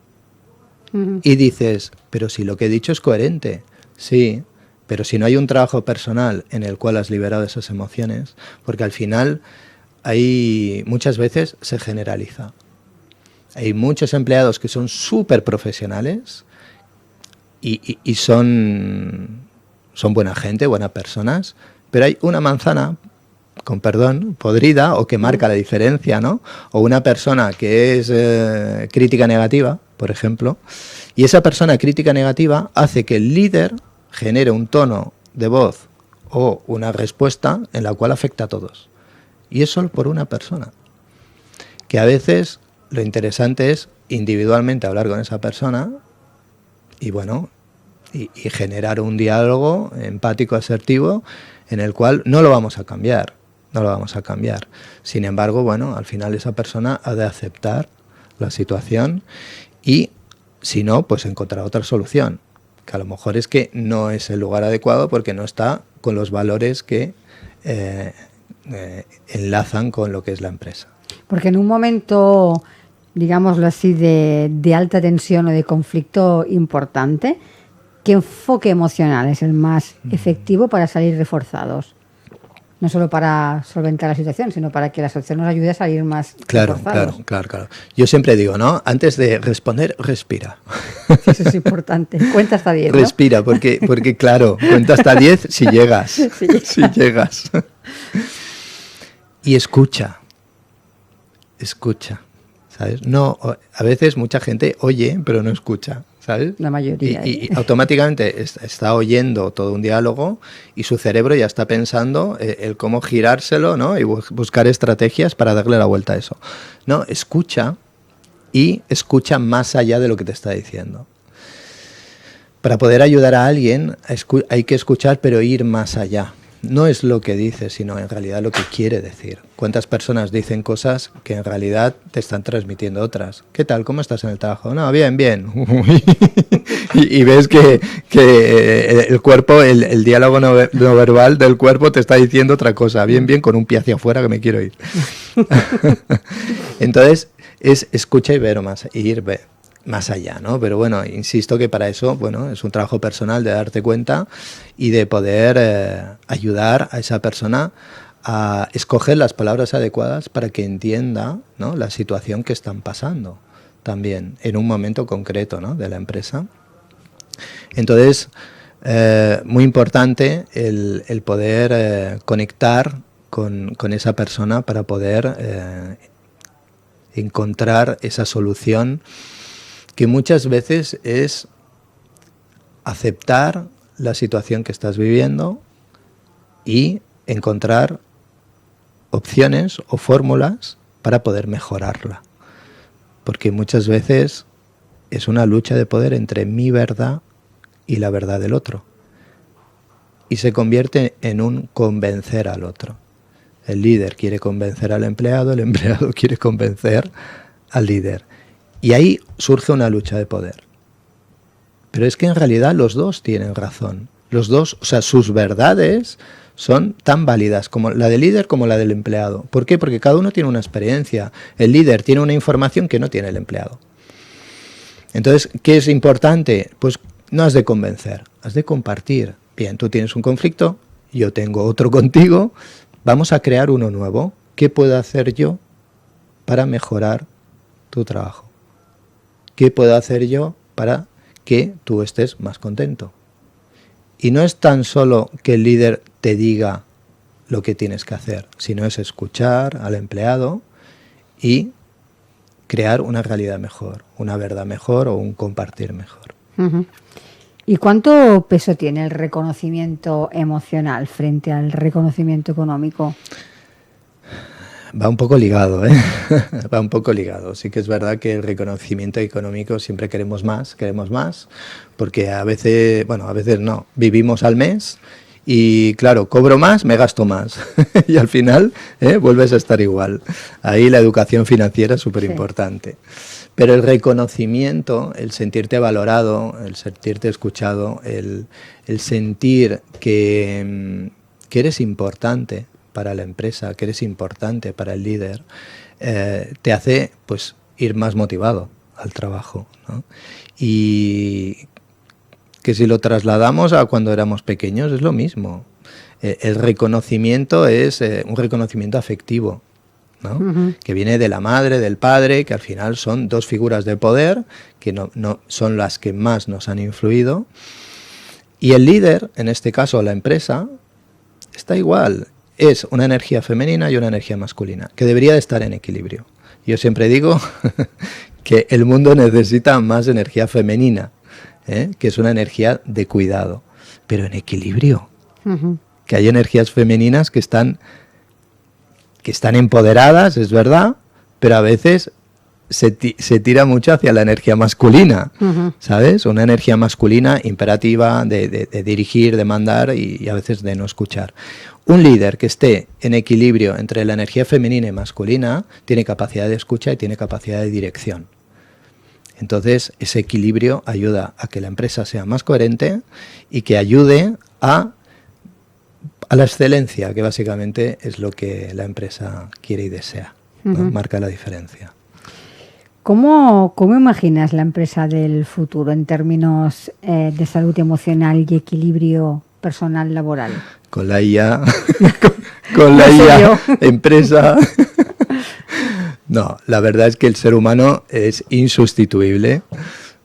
B: Uh-huh. Y dices, pero si lo que he dicho es coherente, sí, pero si no hay un trabajo personal en el cual has liberado esas emociones, porque al final muchas veces se generaliza. Hay muchos empleados que son súper profesionales y son buena gente, buenas personas, pero hay una manzana, con perdón, podrida o que marca la diferencia, ¿no? O una persona que es crítica negativa, por ejemplo, y esa persona crítica negativa hace que el líder genere un tono de voz o una respuesta en la cual afecta a todos. Y es solo por una persona. Que a veces lo interesante es individualmente hablar con esa persona y bueno, y generar un diálogo empático, asertivo, en el cual no lo vamos a cambiar. Sin embargo, bueno, al final esa persona ha de aceptar la situación y, si no, pues encontrar otra solución. Que a lo mejor es que no es el lugar adecuado porque no está con los valores que enlazan con lo que es la empresa.
A: Porque en un momento, digámoslo así, de alta tensión o de conflicto importante, ¿qué enfoque emocional es el más efectivo para salir reforzados? No solo para solventar la situación, sino para que la solución nos ayude a salir más reforzados.
B: Claro. Yo siempre digo, ¿no? Antes de responder, respira.
A: Eso es importante. Cuenta hasta 10, ¿no?
B: Respira, porque claro, cuenta hasta 10 si llegas. Si llegas. Y escucha, ¿sabes? No, a veces mucha gente oye, pero no escucha, ¿sabes?
A: La mayoría.
B: Y automáticamente está oyendo todo un diálogo y su cerebro ya está pensando el cómo girárselo, ¿no? Y buscar estrategias para darle la vuelta a eso. No, escucha y escucha más allá de lo que te está diciendo. Para poder ayudar a alguien hay que escuchar, pero ir más allá. No es lo que dice, sino en realidad lo que quiere decir. ¿Cuántas personas dicen cosas que en realidad te están transmitiendo otras? ¿Qué tal? ¿Cómo estás en el trabajo? No, bien, bien. y ves que el cuerpo, el diálogo no verbal del cuerpo te está diciendo otra cosa. Bien, bien, con un pie hacia afuera que me quiero ir. Entonces, es escucha y ver más, y ir más allá, ¿no? Pero bueno, insisto que para eso, bueno, es un trabajo personal de darte cuenta y de poder ayudar a esa persona a escoger las palabras adecuadas para que entienda, ¿no?, la situación que están pasando también en un momento concreto, ¿no?, de la empresa. Entonces, muy importante el poder conectar con esa persona para poder encontrar esa solución, que muchas veces es aceptar la situación que estás viviendo y encontrar opciones o fórmulas para poder mejorarla. Porque muchas veces es una lucha de poder entre mi verdad y la verdad del otro. Y se convierte en un convencer al otro. El líder quiere convencer al empleado, el empleado quiere convencer al líder. Y ahí surge una lucha de poder. Pero es que en realidad los dos tienen razón. Los dos, o sea, sus verdades son tan válidas como la del líder como la del empleado. ¿Por qué? Porque cada uno tiene una experiencia. El líder tiene una información que no tiene el empleado. Entonces, ¿qué es importante? Pues no has de convencer, has de compartir. Bien, tú tienes un conflicto, yo tengo otro contigo, vamos a crear uno nuevo. ¿Qué puedo hacer yo para mejorar tu trabajo? ¿Qué puedo hacer yo para que tú estés más contento? Y no es tan solo que el líder te diga lo que tienes que hacer, sino es escuchar al empleado y crear una realidad mejor, una verdad mejor o un compartir mejor.
A: Uh-huh. ¿Y cuánto peso tiene el reconocimiento emocional frente al reconocimiento económico?
B: Va un poco ligado, ¿eh? Va un poco ligado. Sí que es verdad que el reconocimiento económico siempre queremos más, porque a veces no, vivimos al mes y claro, cobro más, me gasto más y al final vuelves a estar igual. Ahí la educación financiera es súper importante. Sí. Pero el reconocimiento, el sentirte valorado, el sentirte escuchado, el sentir que eres importante para la empresa, que eres importante para el líder, te hace pues ir más motivado al trabajo, ¿no? Y que si lo trasladamos a cuando éramos pequeños es lo mismo. El reconocimiento es un reconocimiento afectivo, ¿no? Uh-huh. Que viene de la madre, del padre, que al final son dos figuras de poder que no son las que más nos han influido. Y el líder, en este caso la empresa, está igual. Es una energía femenina y una energía masculina, que debería de estar en equilibrio. Yo siempre digo que el mundo necesita más energía femenina, que es una energía de cuidado, pero en equilibrio. Uh-huh. Que hay energías femeninas que están empoderadas, es verdad, pero a veces se tira mucho hacia la energía masculina, uh-huh. ¿Sabes? Una energía masculina imperativa de dirigir, de mandar y a veces de no escuchar. Un líder que esté en equilibrio entre la energía femenina y masculina tiene capacidad de escucha y tiene capacidad de dirección. Entonces, ese equilibrio ayuda a que la empresa sea más coherente y que ayude a la excelencia, que básicamente es lo que la empresa quiere y desea, ¿no? Uh-huh. Marca la diferencia.
A: ¿Cómo imaginas la empresa del futuro en términos de salud emocional y equilibrio personal laboral?
B: Con la IA, con la IA, empresa. No, la verdad es que el ser humano es insustituible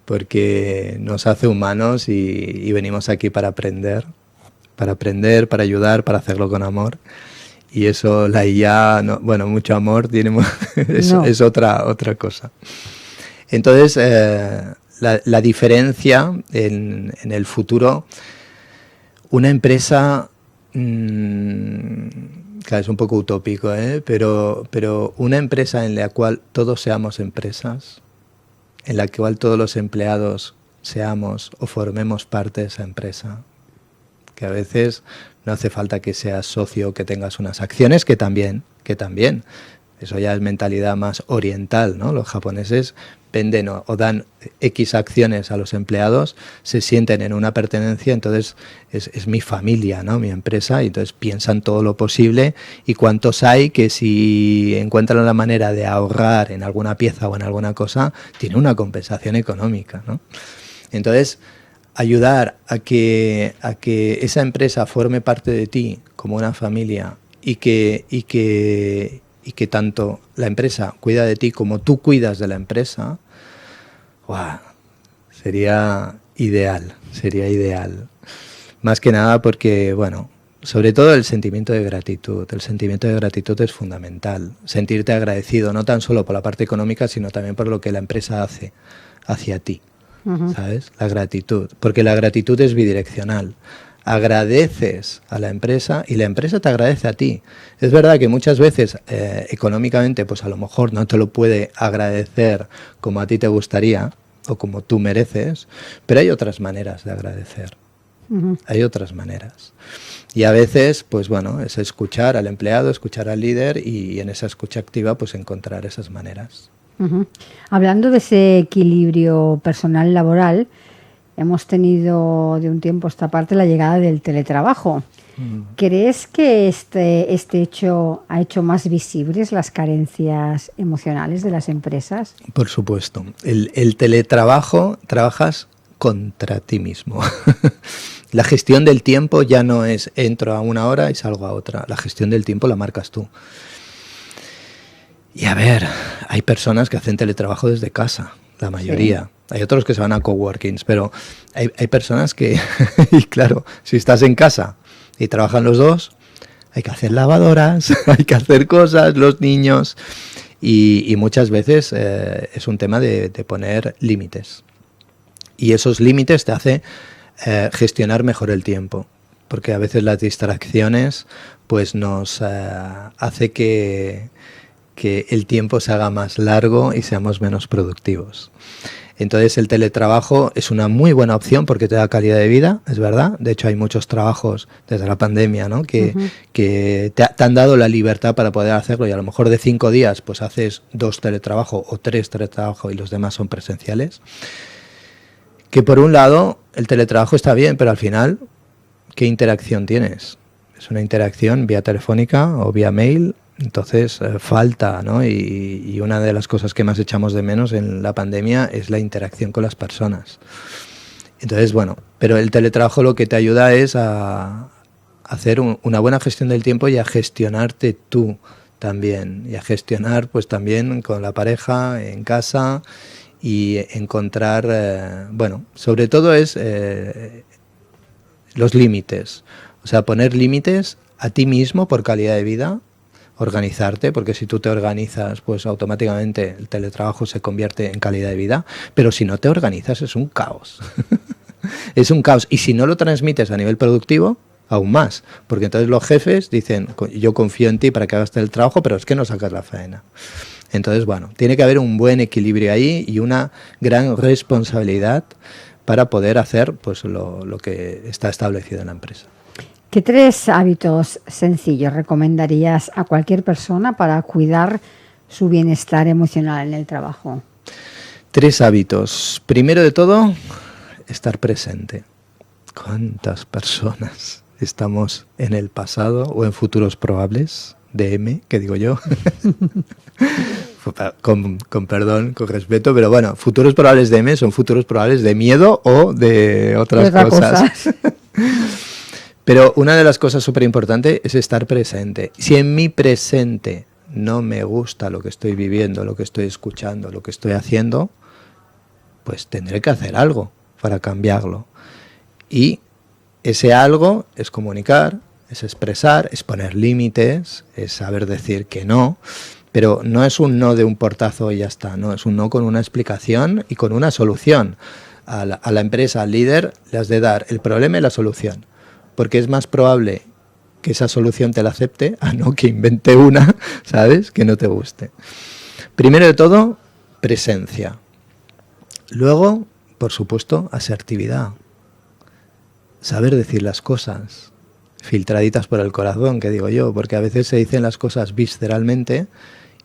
B: porque nos hace humanos y venimos aquí para aprender, para ayudar, para hacerlo con amor. Y eso, la IA, no, bueno, mucho amor, es otra cosa. Entonces, la diferencia en el futuro, una empresa, claro, es un poco utópico, pero una empresa en la cual todos seamos empresas, en la cual todos los empleados seamos o formemos parte de esa empresa. Que a veces no hace falta que seas socio, que tengas unas acciones, que también. Eso ya es mentalidad más oriental, ¿no? Los japoneses venden o dan X acciones a los empleados, se sienten en una pertenencia, entonces es mi familia, ¿no? Mi empresa, y entonces piensan todo lo posible. Y cuántos hay que si encuentran la manera de ahorrar en alguna pieza o en alguna cosa, tiene una compensación económica, ¿no? Entonces, ayudar a que esa empresa forme parte de ti como una familia y que tanto la empresa cuida de ti como tú cuidas de la empresa, ¡guau!, sería ideal. Más que nada porque, bueno, sobre todo el sentimiento de gratitud. El sentimiento de gratitud es fundamental. Sentirte agradecido, no tan solo por la parte económica, sino también por lo que la empresa hace hacia ti. ¿Sabes? La gratitud, porque la gratitud es bidireccional. Agradeces a la empresa y la empresa te agradece a ti. Es verdad que muchas veces económicamente pues a lo mejor no te lo puede agradecer como a ti te gustaría o como tú mereces, pero hay otras maneras de agradecer. Hay otras maneras. Y a veces, pues bueno, es escuchar al empleado, escuchar al líder y en esa escucha activa pues encontrar esas maneras.
A: Hablando de ese equilibrio personal-laboral, hemos tenido de un tiempo a esta parte la llegada del teletrabajo. ¿Crees que este hecho ha hecho más visibles las carencias emocionales de las empresas?
B: Por supuesto. El teletrabajo, trabajas contra ti mismo. La gestión del tiempo ya no es entro a una hora y salgo a otra. La gestión del tiempo la marcas tú. Y a ver, hay personas que hacen teletrabajo desde casa, la mayoría. Sí. Hay otros que se van a coworkings, pero hay personas que, y claro, si estás en casa y trabajan los dos, hay que hacer lavadoras, hay que hacer cosas, los niños, y muchas veces es un tema de poner límites. Y esos límites te hace gestionar mejor el tiempo, porque a veces las distracciones pues nos hace que el tiempo se haga más largo y seamos menos productivos. Entonces el teletrabajo es una muy buena opción porque te da calidad de vida, es verdad. De hecho hay muchos trabajos desde la pandemia, ¿no?, que te han dado la libertad para poder hacerlo, y a lo mejor de 5 días pues haces 2 teletrabajos o 3 teletrabajos y los demás son presenciales. Que por un lado el teletrabajo está bien, pero al final, ¿qué interacción tienes? Es una interacción vía telefónica o vía mail. Entonces falta, ¿no? Y una de las cosas que más echamos de menos en la pandemia es la interacción con las personas. Entonces, bueno, pero el teletrabajo lo que te ayuda es a hacer una buena gestión del tiempo y a gestionarte tú también. Y a gestionar pues también con la pareja, en casa, y encontrar, bueno, sobre todo es los límites. O sea, poner límites a ti mismo por calidad de vida. Organizarte, porque si tú te organizas, pues automáticamente el teletrabajo se convierte en calidad de vida, pero si no te organizas es un caos. Es un caos, y si no lo transmites a nivel productivo, aún más, porque entonces los jefes dicen, yo confío en ti para que hagas el trabajo, pero es que no sacas la faena. Entonces, bueno, tiene que haber un buen equilibrio ahí y una gran responsabilidad para poder hacer pues lo que está establecido en la empresa.
A: ¿Qué 3 hábitos sencillos recomendarías a cualquier persona para cuidar su bienestar emocional en el trabajo?
B: 3 hábitos. Primero de todo, estar presente. ¿Cuántas personas estamos en el pasado o en futuros probables? DM, que digo yo. con perdón, con respeto, pero bueno, futuros probables de M son futuros probables de miedo o de otras cosas. Pero una de las cosas súper importantes es estar presente. Si en mi presente no me gusta lo que estoy viviendo, lo que estoy escuchando, lo que estoy haciendo, pues tendré que hacer algo para cambiarlo. Y ese algo es comunicar, es expresar, es poner límites, es saber decir que no, pero no es un no de un portazo y ya está, no, es un no con una explicación y con una solución. A la empresa, al líder, le has de dar el problema y la solución, porque es más probable que esa solución te la acepte a no que invente una, ¿sabes?, que no te guste. Primero de todo, presencia. Luego, por supuesto, asertividad. Saber decir las cosas, filtraditas por el corazón, que digo yo, porque a veces se dicen las cosas visceralmente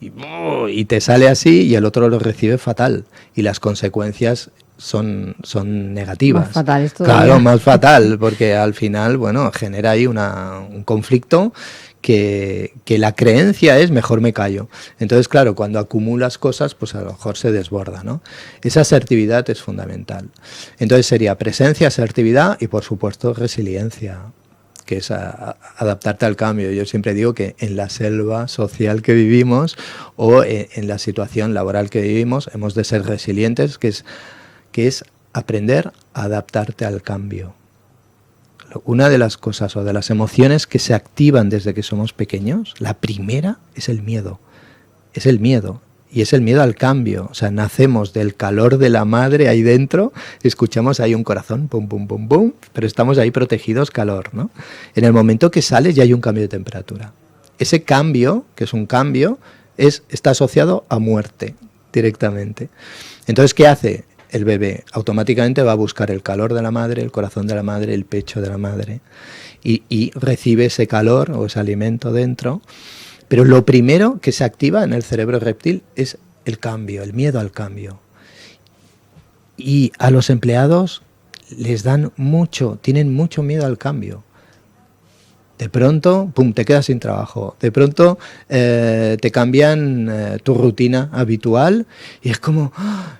B: y te sale así y el otro lo recibe fatal y las consecuencias son negativas.
A: Más fatal todavía.
B: Claro, más fatal, porque al final, bueno, genera ahí un conflicto que la creencia es mejor me callo. Entonces, claro, cuando acumulas cosas, pues a lo mejor se desborda, ¿no? Esa asertividad es fundamental. Entonces sería presencia, asertividad y, por supuesto, resiliencia, que es adaptarte al cambio. Yo siempre digo que en la selva social que vivimos o en la situación laboral que vivimos hemos de ser resilientes, que es aprender a adaptarte al cambio. Una de las cosas o de las emociones que se activan desde que somos pequeños, la primera es el miedo. Es el miedo. Y es el miedo al cambio. O sea, nacemos del calor de la madre ahí dentro, escuchamos ahí un corazón, pum, pum, pum, pum, pero estamos ahí protegidos, calor, ¿no? En el momento que sales ya hay un cambio de temperatura. Ese cambio, que es un cambio, está asociado a muerte directamente. Entonces, ¿qué hace? El bebé automáticamente va a buscar el calor de la madre, el corazón de la madre, el pecho de la madre y recibe ese calor o ese alimento dentro. Pero lo primero que se activa en el cerebro reptil es el cambio, el miedo al cambio. Y a los empleados tienen mucho miedo al cambio. De pronto, pum, te quedas sin trabajo. De pronto te cambian tu rutina habitual y es como,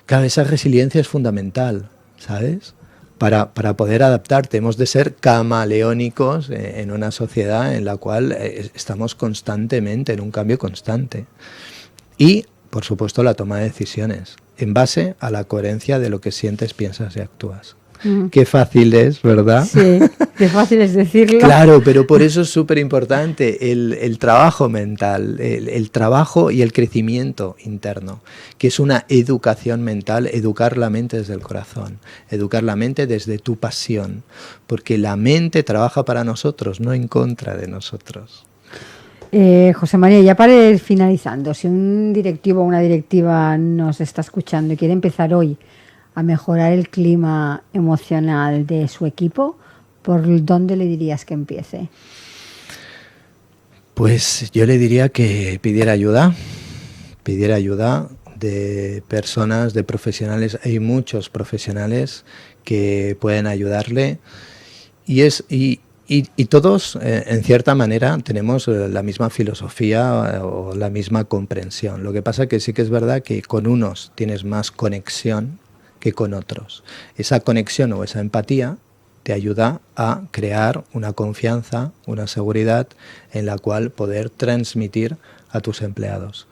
B: claro, esa resiliencia es fundamental, ¿sabes? Para poder adaptarte. Hemos de ser camaleónicos en una sociedad en la cual estamos constantemente en un cambio constante. Y, por supuesto, la toma de decisiones en base a la coherencia de lo que sientes, piensas y actúas. Qué fácil es, ¿verdad?
A: Sí, qué fácil es decirlo.
B: Claro, pero por eso es súper importante el trabajo mental, el trabajo y el crecimiento interno, que es una educación mental, educar la mente desde el corazón, educar la mente desde tu pasión, porque la mente trabaja para nosotros, no en contra de nosotros.
A: José María, ya para ir finalizando, si un directivo o una directiva nos está escuchando y quiere empezar hoy a mejorar el clima emocional de su equipo, ¿por dónde le dirías que empiece?
B: Pues yo le diría que pidiera ayuda de personas, de profesionales. Hay muchos profesionales que pueden ayudarle y todos, en cierta manera, tenemos la misma filosofía o la misma comprensión. Lo que pasa que sí que es verdad que con unos tienes más conexión que con otros. Esa conexión o esa empatía te ayuda a crear una confianza, una seguridad en la cual poder transmitir a tus empleados.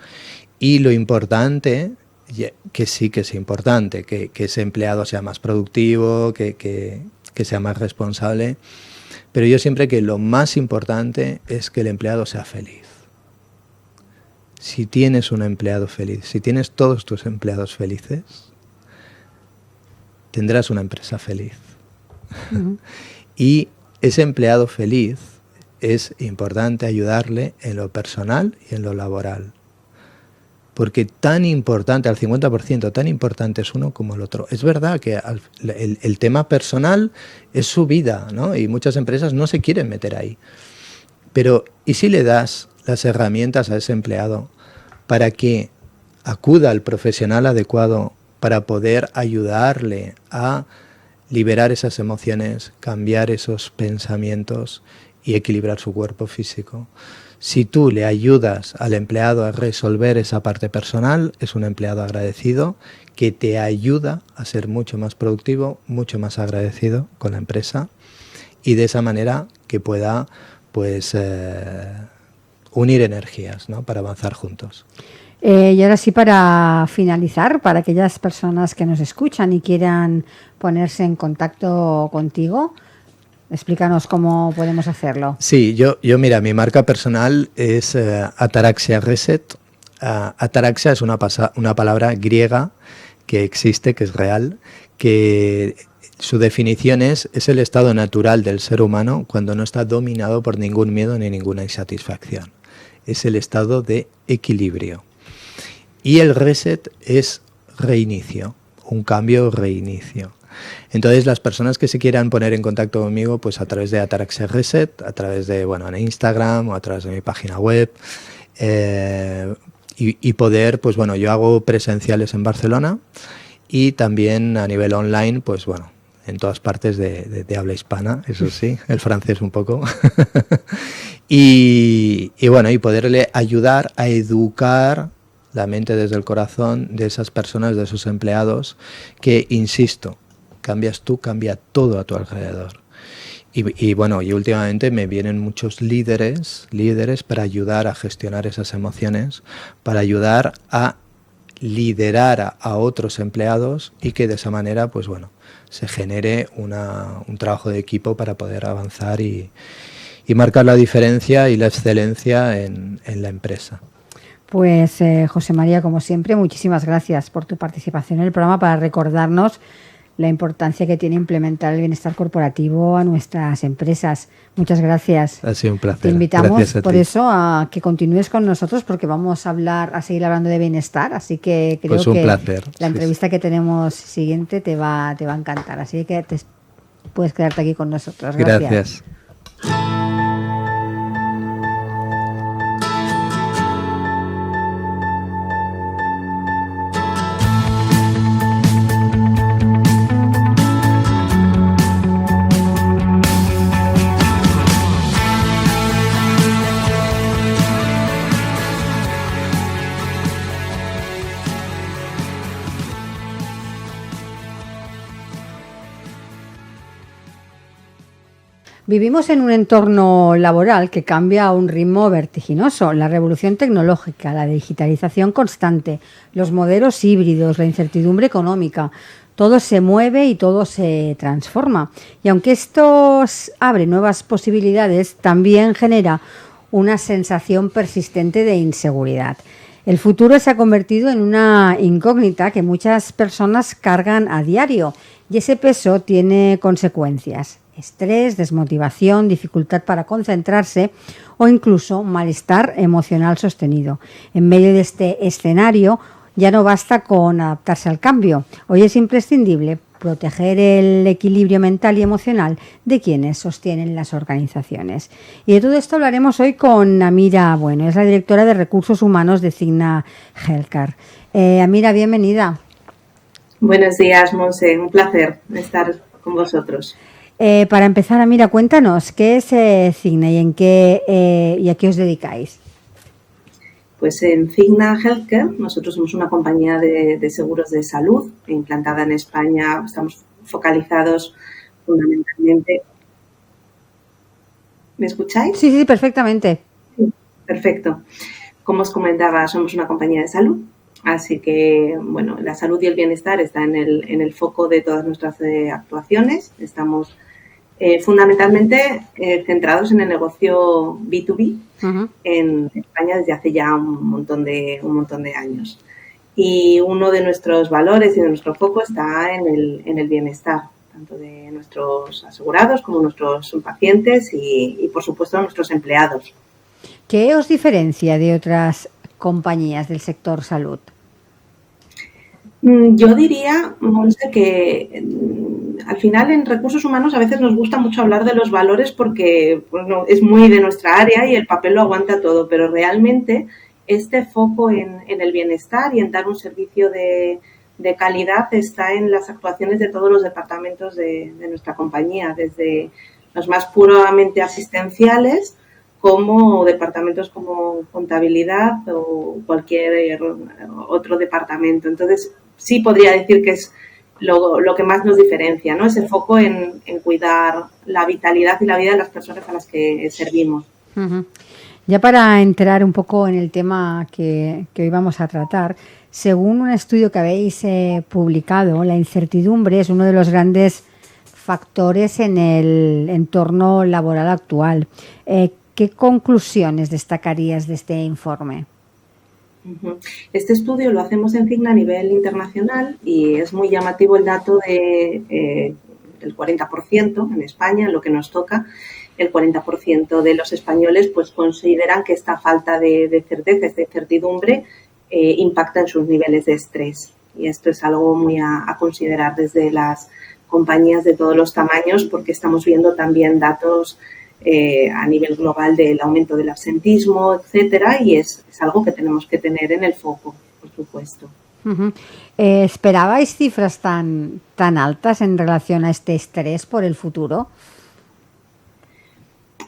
B: Y lo importante, que sí que es importante, que ese empleado sea más productivo, que sea más responsable, pero yo siempre que lo más importante es que el empleado sea feliz. Si tienes un empleado feliz, si tienes todos tus empleados felices, tendrás una empresa feliz. Y ese empleado feliz es importante ayudarle en lo personal y en lo laboral. Porque tan importante, al 50%, tan importante es uno como el otro. Es verdad que el tema personal es su vida, ¿no? Y muchas empresas no se quieren meter ahí. Pero, ¿y si le das las herramientas a ese empleado para que acuda al profesional adecuado para poder ayudarle a liberar esas emociones, cambiar esos pensamientos y equilibrar su cuerpo físico? Si tú le ayudas al empleado a resolver esa parte personal, es un empleado agradecido que te ayuda a ser mucho más productivo, mucho más agradecido con la empresa y de esa manera que pueda pues unir energías, ¿no? Para avanzar juntos.
A: Y ahora sí, para finalizar, para aquellas personas que nos escuchan y quieran ponerse en contacto contigo, explícanos cómo podemos hacerlo.
B: Sí, yo mira, mi marca personal es Ataraxia Reset. Ataraxia es una palabra griega que existe, que es real, que su definición es el estado natural del ser humano cuando no está dominado por ningún miedo ni ninguna insatisfacción. Es el estado de equilibrio. Y el reset es reinicio, un cambio o reinicio. Entonces, las personas que se quieran poner en contacto conmigo, pues a través de Ataraxia Reset, a través de, en Instagram o a través de mi página web, y poder, pues yo hago presenciales en Barcelona y también a nivel online, pues en todas partes de habla hispana, eso sí, el francés un poco. y poderle ayudar a educar la mente desde el corazón de esas personas, de esos empleados, que, insisto, cambias tú, cambia todo a tu alrededor. Y últimamente me vienen muchos líderes para ayudar a gestionar esas emociones, para ayudar a liderar a otros empleados y que de esa manera, se genere un trabajo de equipo para poder avanzar y marcar la diferencia y la excelencia en la empresa.
A: Pues José María, como siempre, muchísimas gracias por tu participación en el programa para recordarnos la importancia que tiene implementar el bienestar corporativo a nuestras empresas. Muchas gracias.
B: Ha sido un placer.
A: Te invitamos por eso a que continúes con nosotros porque vamos a seguir hablando de bienestar, así que creo
B: pues un
A: que
B: placer.
A: La entrevista que tenemos siguiente te va a encantar, así que puedes quedarte aquí con nosotros.
B: Gracias.
A: Vivimos en un entorno laboral que cambia a un ritmo vertiginoso. La revolución tecnológica, la digitalización constante, los modelos híbridos, la incertidumbre económica, todo se mueve y todo se transforma. Y aunque esto abre nuevas posibilidades, también genera una sensación persistente de inseguridad. El futuro se ha convertido en una incógnita que muchas personas cargan a diario y ese peso tiene consecuencias. Estrés, desmotivación, dificultad para concentrarse o incluso malestar emocional sostenido. En medio de este escenario ya no basta con adaptarse al cambio. Hoy es imprescindible proteger el equilibrio mental y emocional de quienes sostienen las organizaciones. Y de todo esto hablaremos hoy con Amira Bueno, es la directora de Recursos Humanos de Cigna Healthcare. Amira, bienvenida.
C: Buenos días, Monse. Un placer estar con vosotros.
A: Para empezar, Amira, cuéntanos, ¿qué es Cigna y a qué os dedicáis?
C: Pues en Cigna Healthcare nosotros somos una compañía de seguros de salud implantada en España. Estamos focalizados fundamentalmente... ¿Me escucháis?
A: Sí, perfectamente.
C: Sí, perfecto. Como os comentaba, somos una compañía de salud, así que la salud y el bienestar está en el foco de todas nuestras actuaciones. Estamos fundamentalmente centrados en el negocio B2B en España desde hace ya un montón de años. Y uno de nuestros valores y de nuestro foco está en el bienestar, tanto de nuestros asegurados como nuestros pacientes y por supuesto, nuestros empleados.
A: ¿Qué os diferencia de otras compañías del sector salud?
C: Yo diría, Monse, que al final en recursos humanos a veces nos gusta mucho hablar de los valores porque es muy de nuestra área y el papel lo aguanta todo, pero realmente este foco en el bienestar y en dar un servicio de calidad está en las actuaciones de todos los departamentos de nuestra compañía, desde los más puramente asistenciales como departamentos como contabilidad o cualquier otro departamento. Entonces, sí podría decir que es lo que más nos diferencia, ¿no? Ese foco en cuidar la vitalidad y la vida de las personas a las que servimos.
A: Uh-huh. Ya para entrar un poco en el tema que hoy vamos a tratar, según un estudio que habéis publicado, la incertidumbre es uno de los grandes factores en el entorno laboral actual. ¿Qué conclusiones destacarías de este informe?
C: Este estudio lo hacemos en Cigna a nivel internacional y es muy llamativo el dato del 40% en España, en lo que nos toca. El 40% de los españoles pues consideran que esta falta de certeza, esta incertidumbre, impacta en sus niveles de estrés. Y esto es algo muy a considerar desde las compañías de todos los tamaños, porque estamos viendo también datos a nivel global del aumento del absentismo, etcétera, y es algo que tenemos que tener en el foco, por supuesto.
A: ¿Esperabais cifras tan altas en relación a este estrés por el futuro?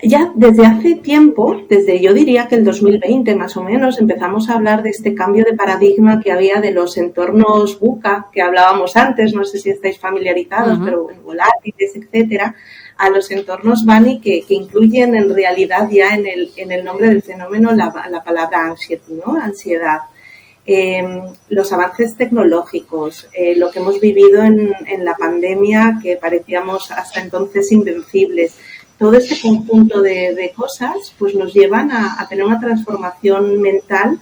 C: Ya desde hace tiempo, desde yo diría que el 2020 más o menos, empezamos a hablar de este cambio de paradigma que había de los entornos VUCA, que hablábamos antes, no sé si estáis familiarizados, pero volátiles, etcétera, a los entornos BANI que incluyen en realidad ya en el nombre del fenómeno la palabra anxiety, ¿no? Ansiedad. Los avances tecnológicos, lo que hemos vivido en la pandemia, que parecíamos hasta entonces invencibles. Todo este conjunto de cosas pues nos llevan a tener una transformación mental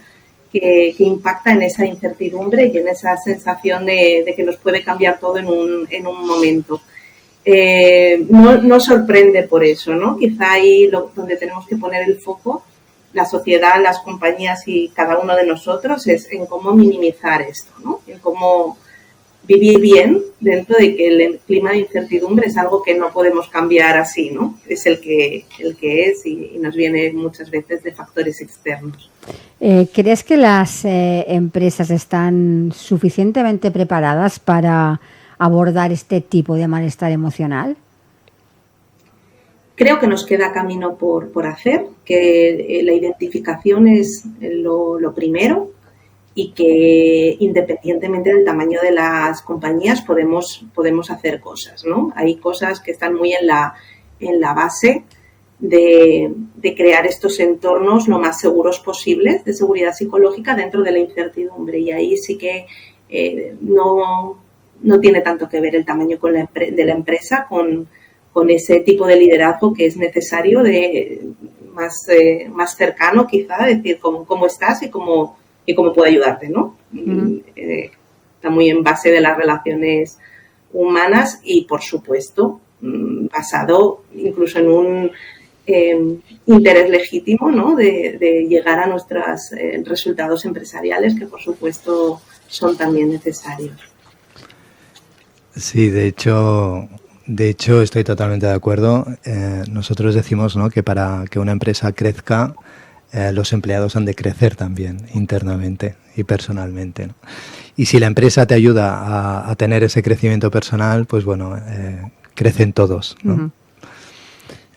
C: que impacta en esa incertidumbre y en esa sensación de que nos puede cambiar todo en un momento. No sorprende por eso, ¿no? Quizá ahí donde tenemos que poner el foco, la sociedad, las compañías y cada uno de nosotros, es en cómo minimizar esto, ¿no? En cómo vivir bien dentro de que el clima de incertidumbre es algo que no podemos cambiar así, ¿no? Es el que es y nos viene muchas veces de factores externos.
A: ¿Crees que las empresas están suficientemente preparadas para abordar este tipo de malestar emocional?
C: Creo que nos queda camino por hacer, que la identificación es lo primero, y que independientemente del tamaño de las compañías podemos hacer cosas, ¿no? Hay cosas que están muy en la base de crear estos entornos lo más seguros posibles de seguridad psicológica dentro de la incertidumbre, y ahí sí que no tiene tanto que ver el tamaño de la empresa con ese tipo de liderazgo que es necesario, más cercano quizá, decir cómo estás y cómo puedo ayudarte, ¿no? Está muy en base de las relaciones humanas y, por supuesto, basado incluso en un interés legítimo, ¿no? De llegar a nuestros resultados empresariales, que, por supuesto, son también necesarios.
B: Sí, de hecho estoy totalmente de acuerdo. Nosotros decimos, ¿no?, que para que una empresa crezca, los empleados han de crecer también internamente y personalmente, ¿no? Y si la empresa te ayuda a tener ese crecimiento personal, pues bueno, crecen todos, ¿no?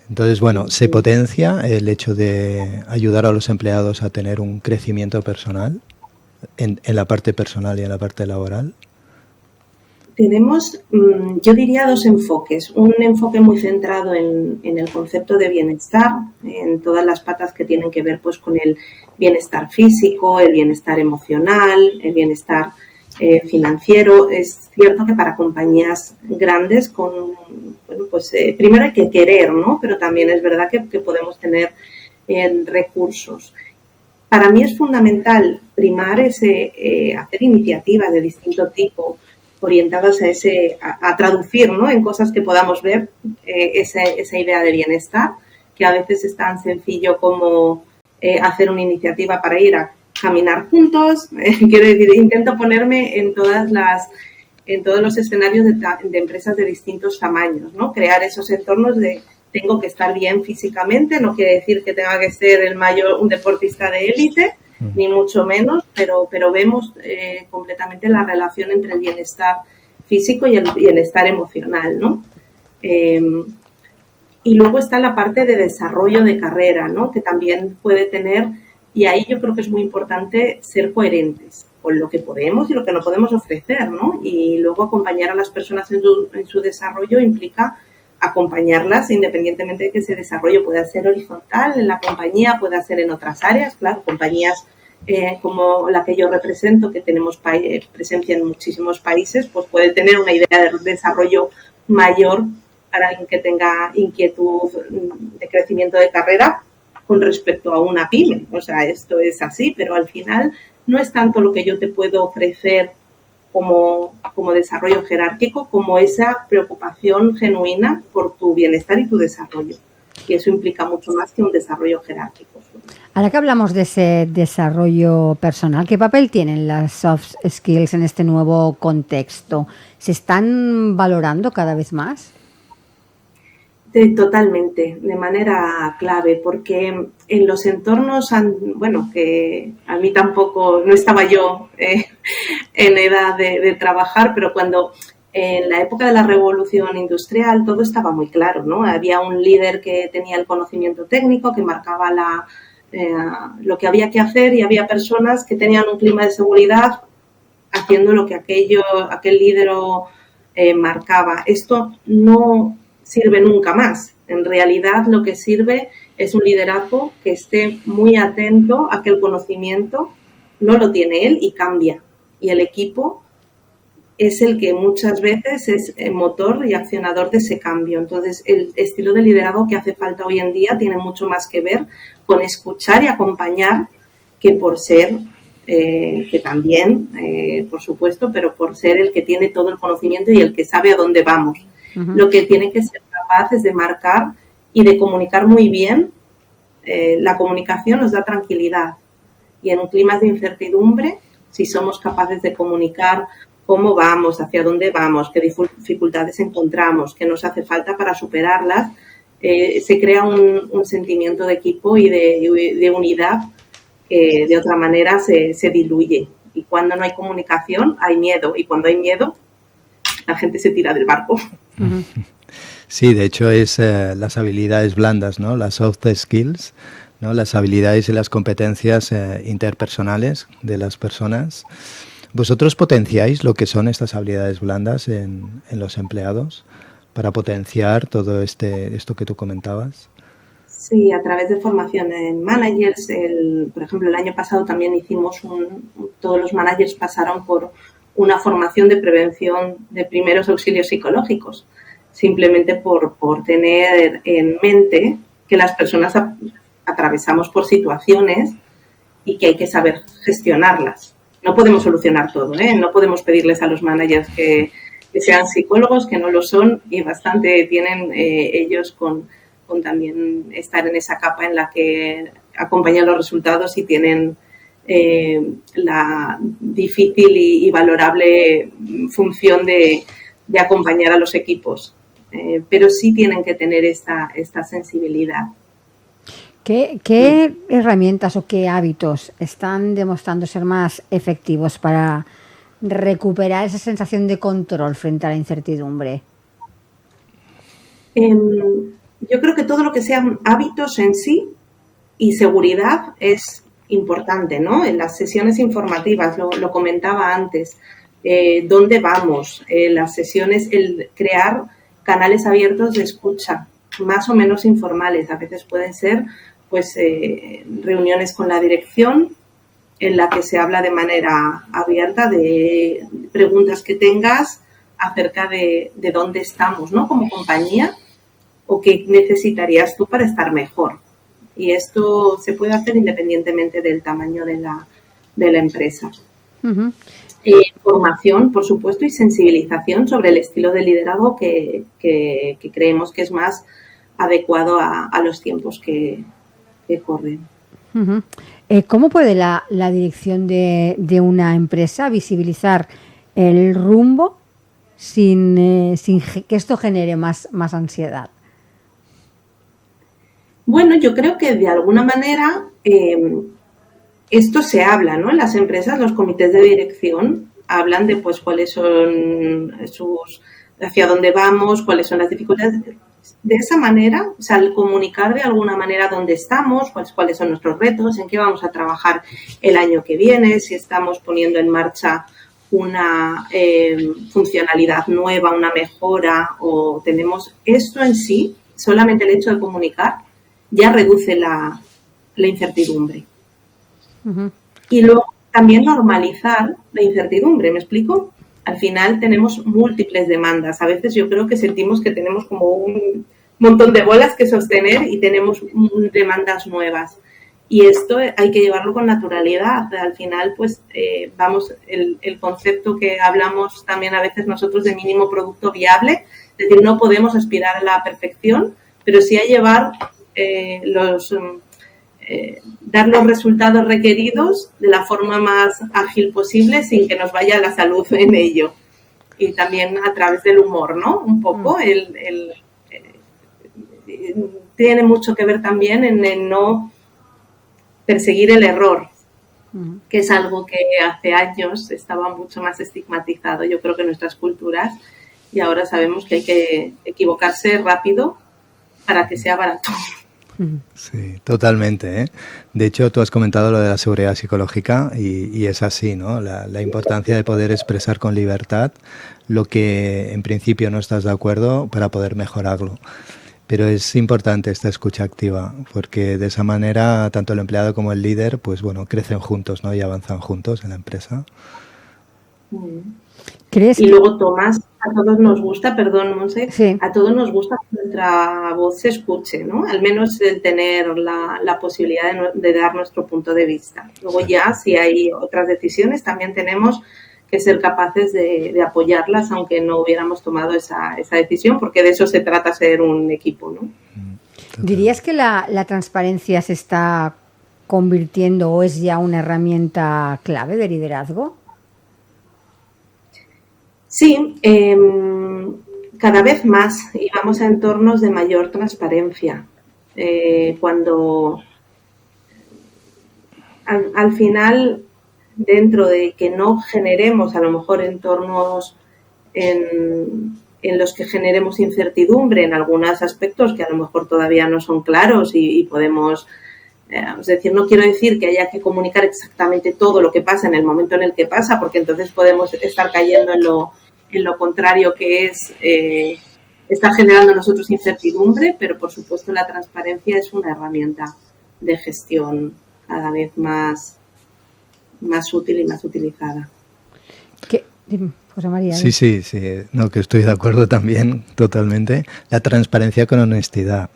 B: Entonces, bueno, se potencia el hecho de ayudar a los empleados a tener un crecimiento personal en la parte personal y en la parte laboral.
C: Tenemos, yo diría, dos enfoques. Un enfoque muy centrado en el concepto de bienestar, en todas las patas que tienen que ver pues con el bienestar físico, el bienestar emocional, el bienestar financiero. Es cierto que para compañías grandes, primero hay que querer, ¿no? Pero también es verdad que podemos tener recursos. Para mí es fundamental primar hacer iniciativas de distinto tipo, orientadas a traducir, ¿no?, en cosas que podamos ver esa idea de bienestar, que a veces es tan sencillo como hacer una iniciativa para ir a caminar juntos. Quiero decir, intento ponerme en todos los escenarios de empresas de distintos tamaños, ¿no? Crear esos entornos de tengo que estar bien físicamente, no quiere decir que tenga que ser un deportista de élite, ni mucho menos, pero vemos completamente la relación entre el bienestar físico y el bienestar emocional, ¿no? Y luego está la parte de desarrollo de carrera, ¿no?, que también puede tener, y ahí yo creo que es muy importante ser coherentes con lo que podemos y lo que no podemos ofrecer, ¿no? Y luego acompañar a las personas en su desarrollo implica acompañarlas independientemente de que ese desarrollo pueda ser horizontal en la compañía, pueda ser en otras áreas. Claro, compañías como la que yo represento, que tenemos presencia en muchísimos países, pues puede tener una idea de desarrollo mayor para alguien que tenga inquietud de crecimiento de carrera con respecto a una pyme. O sea, esto es así, pero al final no es tanto lo que yo te puedo ofrecer como desarrollo jerárquico, como esa preocupación genuina por tu bienestar y tu desarrollo. Y eso implica mucho más que un desarrollo jerárquico.
A: Ahora que hablamos de ese desarrollo personal, ¿qué papel tienen las soft skills en este nuevo contexto? ¿Se están valorando cada vez más?
C: Totalmente, de manera clave, porque en los entornos, bueno, que a mí tampoco, no estaba yo en edad de trabajar, pero cuando en la época de la revolución industrial todo estaba muy claro, ¿no? Había un líder que tenía el conocimiento técnico, que marcaba lo que había que hacer, y había personas que tenían un clima de seguridad haciendo lo que aquel líder marcaba. Esto no sirve nunca más. En realidad lo que sirve es un liderazgo que esté muy atento a que el conocimiento no lo tiene él y cambia. Y el equipo es el que muchas veces es el motor y accionador de ese cambio. Entonces, el estilo de liderazgo que hace falta hoy en día tiene mucho más que ver con escuchar y acompañar que por ser, que también, por supuesto, pero por ser el que tiene todo el conocimiento y el que sabe a dónde vamos. Lo que tiene que ser capaz es de marcar y de comunicar muy bien. La comunicación nos da tranquilidad, y en un clima de incertidumbre, si somos capaces de comunicar cómo vamos, hacia dónde vamos, qué dificultades encontramos, qué nos hace falta para superarlas, se crea un sentimiento de equipo y de unidad que de otra manera se diluye. Y cuando no hay comunicación, hay miedo, y cuando hay miedo, la gente se tira del barco.
B: Sí, de hecho es las habilidades blandas, ¿no? Las soft skills, ¿no? Las habilidades y las competencias interpersonales de las personas. ¿Vosotros potenciáis lo que son estas habilidades blandas en los empleados para potenciar todo esto que tú comentabas?
C: Sí, a través de formación en managers. Por ejemplo, el año pasado también hicimos todos los managers pasaron por una formación de prevención de primeros auxilios psicológicos, simplemente por tener en mente que las personas atravesamos por situaciones y que hay que saber gestionarlas. No podemos solucionar todo, ¿eh? No podemos pedirles a los managers que sean psicólogos, que no lo son, y bastante tienen ellos con también estar en esa capa en la que acompañan los resultados y tienen la difícil y valorable función de acompañar a los equipos. Pero sí tienen que tener esta sensibilidad.
A: ¿Qué herramientas o qué hábitos están demostrando ser más efectivos para recuperar esa sensación de control frente a la incertidumbre?
C: Yo creo que todo lo que sean hábitos en sí y seguridad es importante, ¿no? En las sesiones informativas, lo comentaba antes, ¿dónde vamos? Las sesiones, el crear canales abiertos de escucha, más o menos informales. A veces pueden ser pues reuniones con la dirección en la que se habla de manera abierta de preguntas que tengas acerca de dónde estamos, ¿no? Como compañía, o qué necesitarías tú para estar mejor. Y esto se puede hacer independientemente del tamaño de la empresa. Uh-huh. Formación, por supuesto, y sensibilización sobre el estilo de liderazgo que creemos que es más adecuado a los tiempos que corren.
A: Uh-huh. ¿Cómo puede la dirección de una empresa visibilizar el rumbo sin que esto genere más ansiedad?
C: Bueno, yo creo que de alguna manera esto se habla, ¿no? En las empresas, los comités de dirección hablan de pues cuáles son hacia dónde vamos, cuáles son las dificultades. De esa manera, o sea, al comunicar de alguna manera dónde estamos, cuáles son nuestros retos, en qué vamos a trabajar el año que viene, si estamos poniendo en marcha una funcionalidad nueva, una mejora, o tenemos esto en sí, solamente el hecho de comunicar ya reduce la incertidumbre. Uh-huh. Y luego también normalizar la incertidumbre, ¿me explico? Al final tenemos múltiples demandas. A veces yo creo que sentimos que tenemos como un montón de bolas que sostener y tenemos demandas nuevas. Y esto hay que llevarlo con naturalidad. Al final, pues, el concepto que hablamos también a veces nosotros de mínimo producto viable, es decir, no podemos aspirar a la perfección, pero sí a llevar dar los resultados requeridos de la forma más ágil posible sin que nos vaya la salud en ello. Y también a través del humor, ¿no? Un poco, tiene mucho que ver también en el no perseguir el error, que es algo que hace años estaba mucho más estigmatizado, yo creo que en nuestras culturas, y ahora sabemos que hay que equivocarse rápido para que sea barato.
B: Sí, totalmente, ¿eh? De hecho, tú has comentado lo de la seguridad psicológica y es así, ¿no? La importancia de poder expresar con libertad lo que en principio no estás de acuerdo para poder mejorarlo. Pero es importante esta escucha activa, porque de esa manera tanto el empleado como el líder, pues bueno, crecen juntos, ¿no? Y avanzan juntos en la empresa.
A: ¿Crees
C: y luego, Tomás, a todos nos gusta, perdón, Monse,
A: Sí.
C: a todos nos gusta que nuestra voz se escuche, ¿no? Al menos el tener la posibilidad de dar nuestro punto de vista. Luego ya, si hay otras decisiones, también tenemos que ser capaces de apoyarlas, aunque no hubiéramos tomado esa decisión, porque de eso se trata ser un equipo, ¿no?
A: ¿Dirías que la transparencia se está convirtiendo o es ya una herramienta clave de liderazgo?
C: Sí, cada vez más y vamos a entornos de mayor transparencia. Cuando al final, dentro de que no generemos a lo mejor entornos en los que generemos incertidumbre en algunos aspectos que a lo mejor todavía no son claros y podemos, es decir, no quiero decir que haya que comunicar exactamente todo lo que pasa en el momento en el que pasa, porque entonces podemos estar cayendo en lo contrario, que es estar generando nosotros incertidumbre, pero por supuesto la transparencia es una herramienta de gestión cada vez más útil y más utilizada.
A: José María.
B: Sí, no, que estoy de acuerdo también, totalmente. La transparencia con honestidad,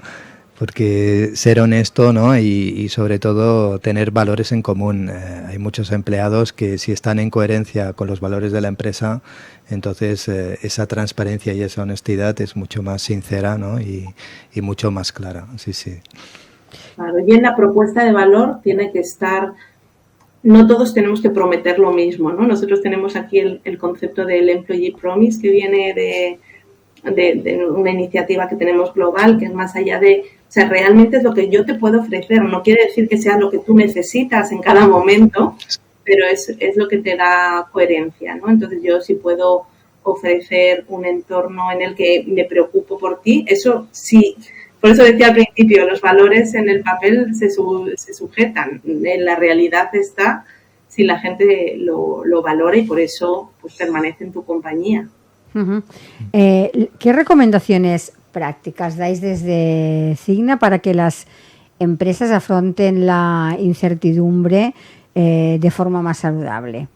B: porque ser honesto, ¿no? Y sobre todo tener valores en común. Hay muchos empleados que si están en coherencia con los valores de la empresa, entonces esa transparencia y esa honestidad es mucho más sincera, ¿no? Y mucho más clara, sí.
C: Claro, y en la propuesta de valor tiene que estar. No todos tenemos que prometer lo mismo, ¿no? Nosotros tenemos aquí el concepto del Employee Promise, que viene de una iniciativa que tenemos global, que es más allá de, o sea, realmente es lo que yo te puedo ofrecer. No quiere decir que sea lo que tú necesitas en cada momento, pero es lo que te da coherencia, ¿no? Entonces yo sí puedo ofrecer un entorno en el que me preocupo por ti, eso sí. Por eso decía al principio, los valores en el papel se sujetan. En la realidad está si la gente lo valora y por eso pues permanece en tu compañía.
A: Uh-huh. ¿Qué recomendaciones prácticas dais desde Cigna para que las empresas afronten la incertidumbre de forma más saludable?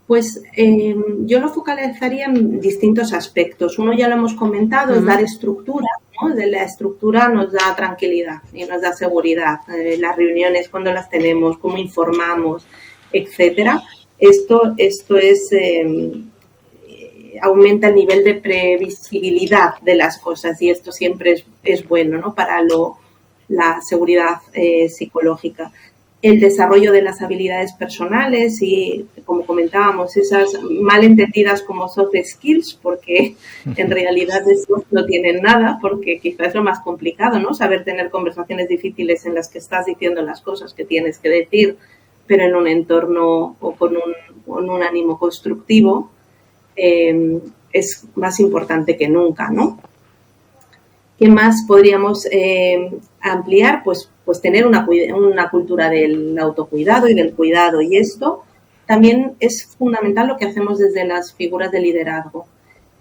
C: Pues yo lo focalizaría en distintos aspectos. Uno ya lo hemos comentado, es dar estructura, ¿no? De la estructura nos da tranquilidad y nos da seguridad. Las reuniones, cuando las tenemos, cómo informamos, etcétera. Esto es aumenta el nivel de previsibilidad de las cosas y esto siempre es bueno, ¿no? Para la seguridad psicológica. El desarrollo de las habilidades personales y, como comentábamos, esas mal entendidas como soft skills, porque en realidad eso no tienen nada, porque quizás es lo más complicado, ¿no? Saber tener conversaciones difíciles en las que estás diciendo las cosas que tienes que decir, pero en un entorno o con un ánimo constructivo, es más importante que nunca, ¿no? ¿Qué más podríamos ampliar? Pues tener una cultura del autocuidado y del cuidado. Y esto también es fundamental lo que hacemos desde las figuras de liderazgo.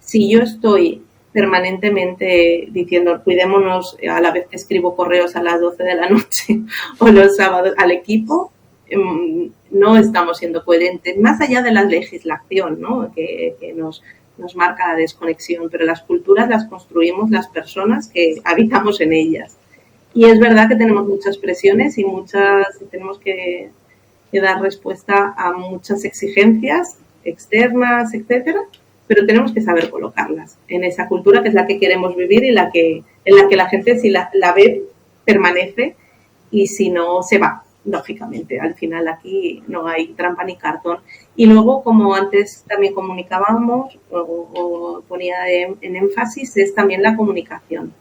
C: Si yo estoy permanentemente diciendo cuidémonos a la vez que escribo correos a las 12 de la noche o los sábados al equipo, no estamos siendo coherentes, más allá de la legislación, ¿no? que nos marca la desconexión, pero las culturas las construimos las personas que habitamos en ellas. Y es verdad que tenemos muchas presiones y tenemos que dar respuesta a muchas exigencias externas, etcétera, pero tenemos que saber colocarlas en esa cultura que es la que queremos vivir y en la que la gente, si la ve, permanece y si no, se va, lógicamente. Al final aquí no hay trampa ni cartón. Y luego, como antes también comunicábamos o ponía en énfasis, es también la comunicación.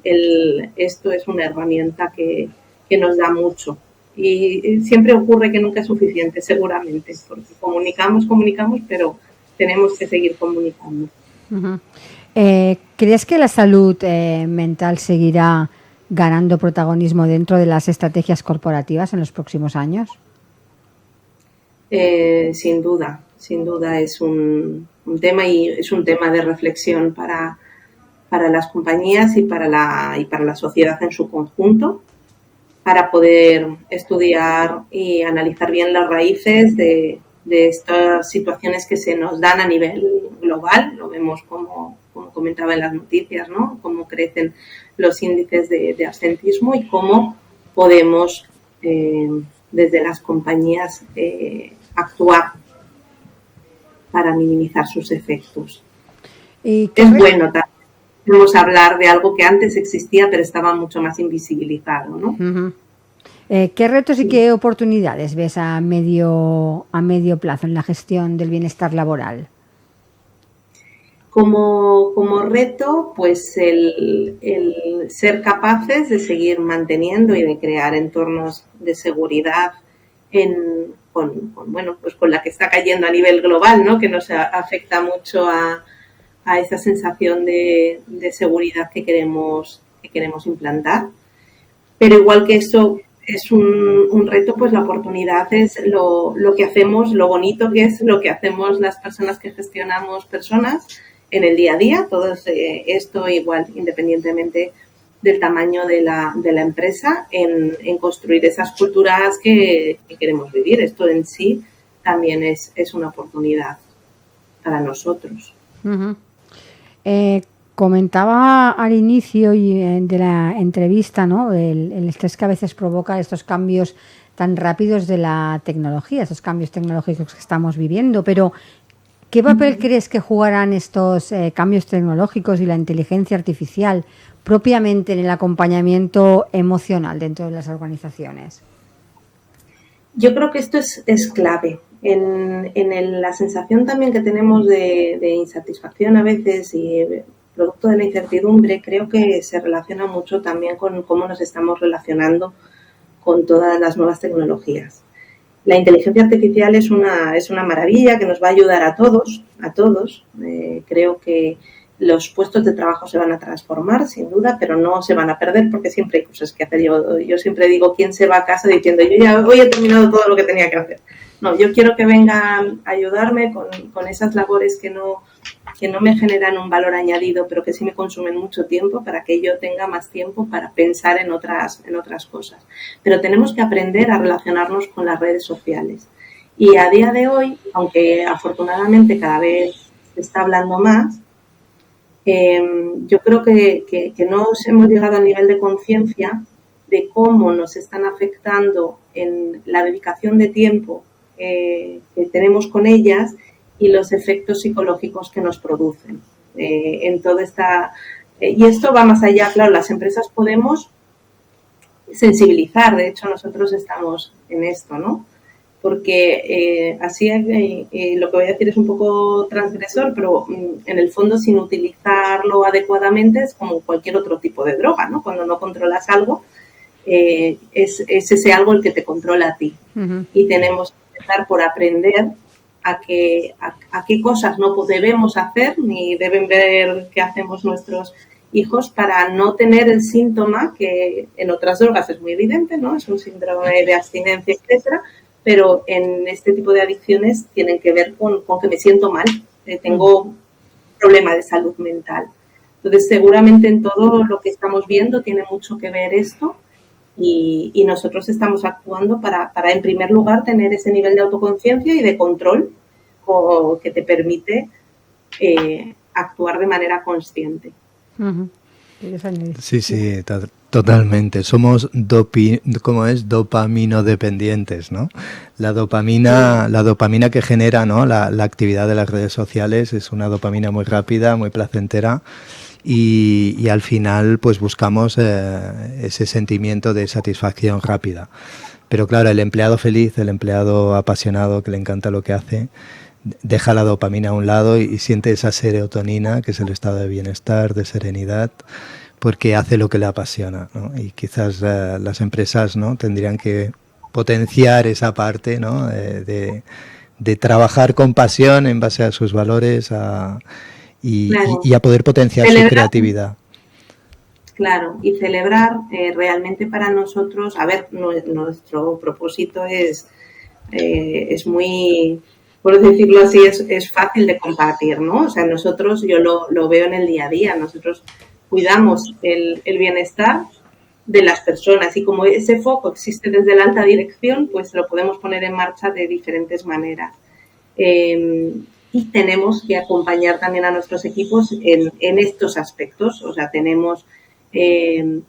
C: Esto es una herramienta que nos da mucho. Y siempre ocurre que nunca es suficiente, seguramente, porque comunicamos, pero tenemos que seguir comunicando.
A: Uh-huh. ¿Crees que la salud mental seguirá ganando protagonismo dentro de las estrategias corporativas en los próximos años?
C: Sin duda es un tema, y es un tema de reflexión para las compañías y para la sociedad en su conjunto, para poder estudiar y analizar bien las raíces de estas situaciones que se nos dan a nivel global. Lo vemos como comentaba en las noticias, ¿no? Cómo crecen los índices de absentismo y cómo podemos desde las compañías actuar para minimizar sus efectos. Es bueno también. Podemos hablar de algo que antes existía, pero estaba mucho más invisibilizado, ¿no?
A: Uh-huh. ¿Qué retos y qué oportunidades ves a medio plazo en la gestión del bienestar laboral?
C: Como reto, pues el ser capaces de seguir manteniendo y de crear entornos de seguridad con la que está cayendo a nivel global, ¿no? Que nos afecta mucho a esa sensación de seguridad que queremos implantar. Pero igual que eso es un reto, pues la oportunidad es lo que hacemos, lo bonito que es lo que hacemos las personas que gestionamos personas en el día a día. Todo esto igual, independientemente del tamaño de la empresa, en construir esas culturas que queremos vivir. Esto en sí también es una oportunidad para nosotros.
A: Uh-huh. Comentaba al inicio de la entrevista, ¿no? El estrés que a veces provoca estos cambios tan rápidos de la tecnología, estos cambios tecnológicos que estamos viviendo, pero ¿qué papel crees que jugarán estos cambios tecnológicos y la inteligencia artificial propiamente en el acompañamiento emocional dentro de las organizaciones?
C: Yo creo que esto es clave. En la sensación también que tenemos de insatisfacción a veces y producto de la incertidumbre, creo que se relaciona mucho también con cómo nos estamos relacionando con todas las nuevas tecnologías. La inteligencia artificial es una maravilla que nos va a ayudar a todos. Creo que los puestos de trabajo se van a transformar, sin duda, pero no se van a perder porque siempre hay cosas que hacer. Yo siempre digo, ¿quién se va a casa diciendo, yo ya hoy he terminado todo lo que tenía que hacer? No, yo quiero que vengan a ayudarme con esas labores que no me generan un valor añadido, pero que sí me consumen mucho tiempo, para que yo tenga más tiempo para pensar en otras cosas. Pero tenemos que aprender a relacionarnos con las redes sociales. Y a día de hoy, aunque afortunadamente cada vez se está hablando más, yo creo que no hemos llegado al nivel de conciencia de cómo nos están afectando en la dedicación de tiempo que tenemos con ellas y los efectos psicológicos que nos producen en toda esta... y esto va más allá, claro, las empresas podemos sensibilizar, de hecho nosotros estamos en esto, ¿no? Porque así lo que voy a decir es un poco transgresor, pero en el fondo sin utilizarlo adecuadamente es como cualquier otro tipo de droga, ¿no? Cuando no controlas algo, es ese algo el que te controla a ti. Uh-huh. Y tenemos que empezar por aprender a qué cosas no debemos hacer ni deben ver qué hacemos nuestros hijos para no tener el síntoma que en otras drogas es muy evidente, ¿no? Es un síndrome de abstinencia, etcétera, pero en este tipo de adicciones tienen que ver con que me siento mal, tengo un problema de salud mental. Entonces, seguramente en todo lo que estamos viendo tiene mucho que ver esto y nosotros estamos actuando para, en primer lugar, tener ese nivel de autoconciencia y de control que te permite actuar de manera consciente.
A: Uh-huh.
B: Sí, totalmente. Somos dopaminodependientes, ¿no? La dopamina que genera, ¿no? la actividad de las redes sociales es una dopamina muy rápida, muy placentera y al final pues buscamos ese sentimiento de satisfacción rápida. Pero claro, el empleado feliz, el empleado apasionado que le encanta lo que hace, deja la dopamina a un lado y siente esa serotonina, que es el estado de bienestar, de serenidad, porque hace lo que le apasiona, ¿no? Y quizás las empresas, ¿no?, tendrían que potenciar esa parte, ¿no?, de trabajar con pasión en base a sus valores y a poder potenciar su creatividad.
C: Claro, y celebrar realmente para nosotros, a ver, nuestro propósito es muy, por decirlo así, es fácil de compartir, ¿no? O sea, nosotros, yo lo veo en el día a día, nosotros cuidamos el bienestar de las personas y como ese foco existe desde la alta dirección, pues lo podemos poner en marcha de diferentes maneras. Y tenemos que acompañar también a nuestros equipos en estos aspectos, o sea, tenemos que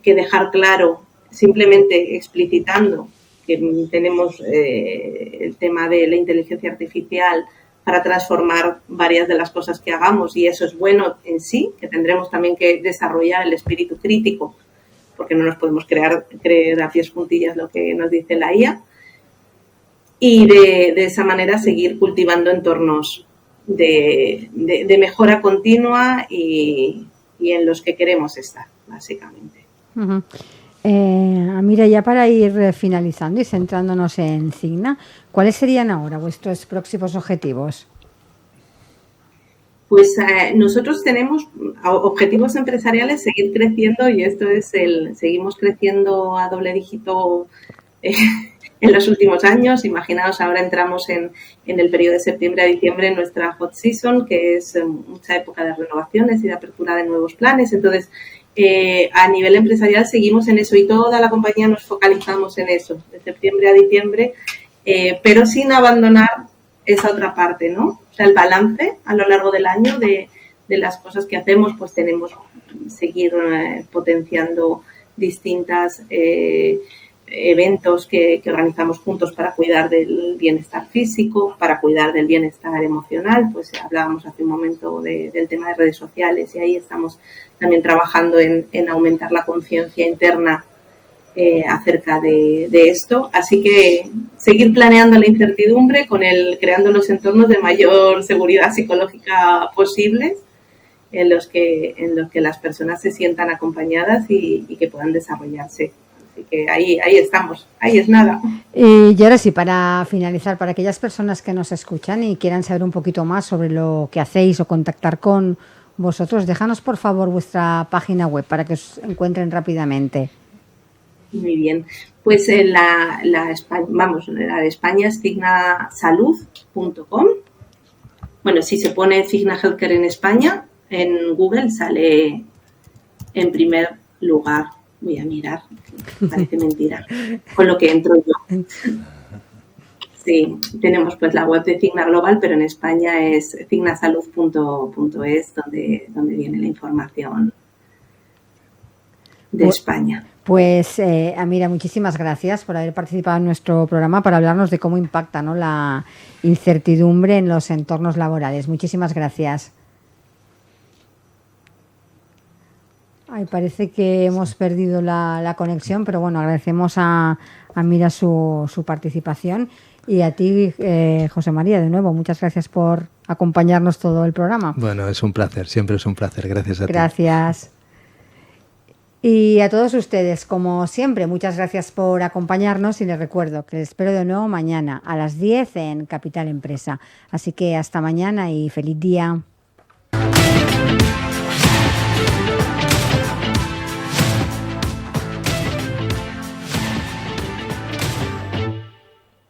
C: dejar claro, simplemente explicitando que tenemos el tema de la inteligencia artificial para transformar varias de las cosas que hagamos y eso es bueno en sí, que tendremos también que desarrollar el espíritu crítico porque no nos podemos creer a pies juntillas lo que nos dice la IA y de esa manera seguir cultivando entornos de mejora continua y en los que queremos estar, básicamente.
A: Uh-huh. Mira, ya para ir finalizando y centrándonos en Cigna, ¿cuáles serían ahora vuestros próximos objetivos?
C: Pues nosotros tenemos objetivos empresariales, seguir creciendo y esto es seguimos creciendo a doble dígito en los últimos años. Imaginaos, ahora entramos en el periodo de septiembre a diciembre en nuestra hot season, que es mucha época de renovaciones y de apertura de nuevos planes. Entonces, a nivel empresarial seguimos en eso y toda la compañía nos focalizamos en eso, de septiembre a diciembre, pero sin abandonar esa otra parte, ¿no? O sea, el balance a lo largo del año de las cosas que hacemos, pues tenemos que seguir potenciando distintas eventos que organizamos juntos para cuidar del bienestar físico, para cuidar del bienestar emocional, pues hablábamos hace un momento del tema de redes sociales y ahí estamos también trabajando en aumentar la conciencia interna acerca de esto, así que seguir planeando la incertidumbre creando los entornos de mayor seguridad psicológica posibles en los que las personas se sientan acompañadas y que puedan desarrollarse. Así que ahí estamos, ahí es nada.
A: Y ahora sí, para finalizar, para aquellas personas que nos escuchan y quieran saber un poquito más sobre lo que hacéis o contactar con vosotros, déjanos por favor vuestra página web para que os encuentren rápidamente.
C: Muy bien, pues la de España es cignasalud.com. Bueno, si se pone Cigna Healthcare en España, en Google sale en primer lugar. Voy a mirar, parece mentira, con lo que entro yo. Sí, tenemos pues la web de Cigna Global, pero en España es cignasalud.es donde viene la información de España.
A: Pues, Amira, muchísimas gracias por haber participado en nuestro programa para hablarnos de cómo impacta, ¿no?, la incertidumbre en los entornos laborales. Muchísimas gracias. Ay, parece que hemos perdido la conexión, pero bueno, agradecemos a Amira su participación y a ti, José María, de nuevo, muchas gracias por acompañarnos todo el programa.
B: Bueno, es un placer, siempre es un placer. Gracias a ti.
A: Gracias. Y a todos ustedes, como siempre, muchas gracias por acompañarnos y les recuerdo que les espero de nuevo mañana a las 10 en Capital Empresa. Así que hasta mañana y feliz día.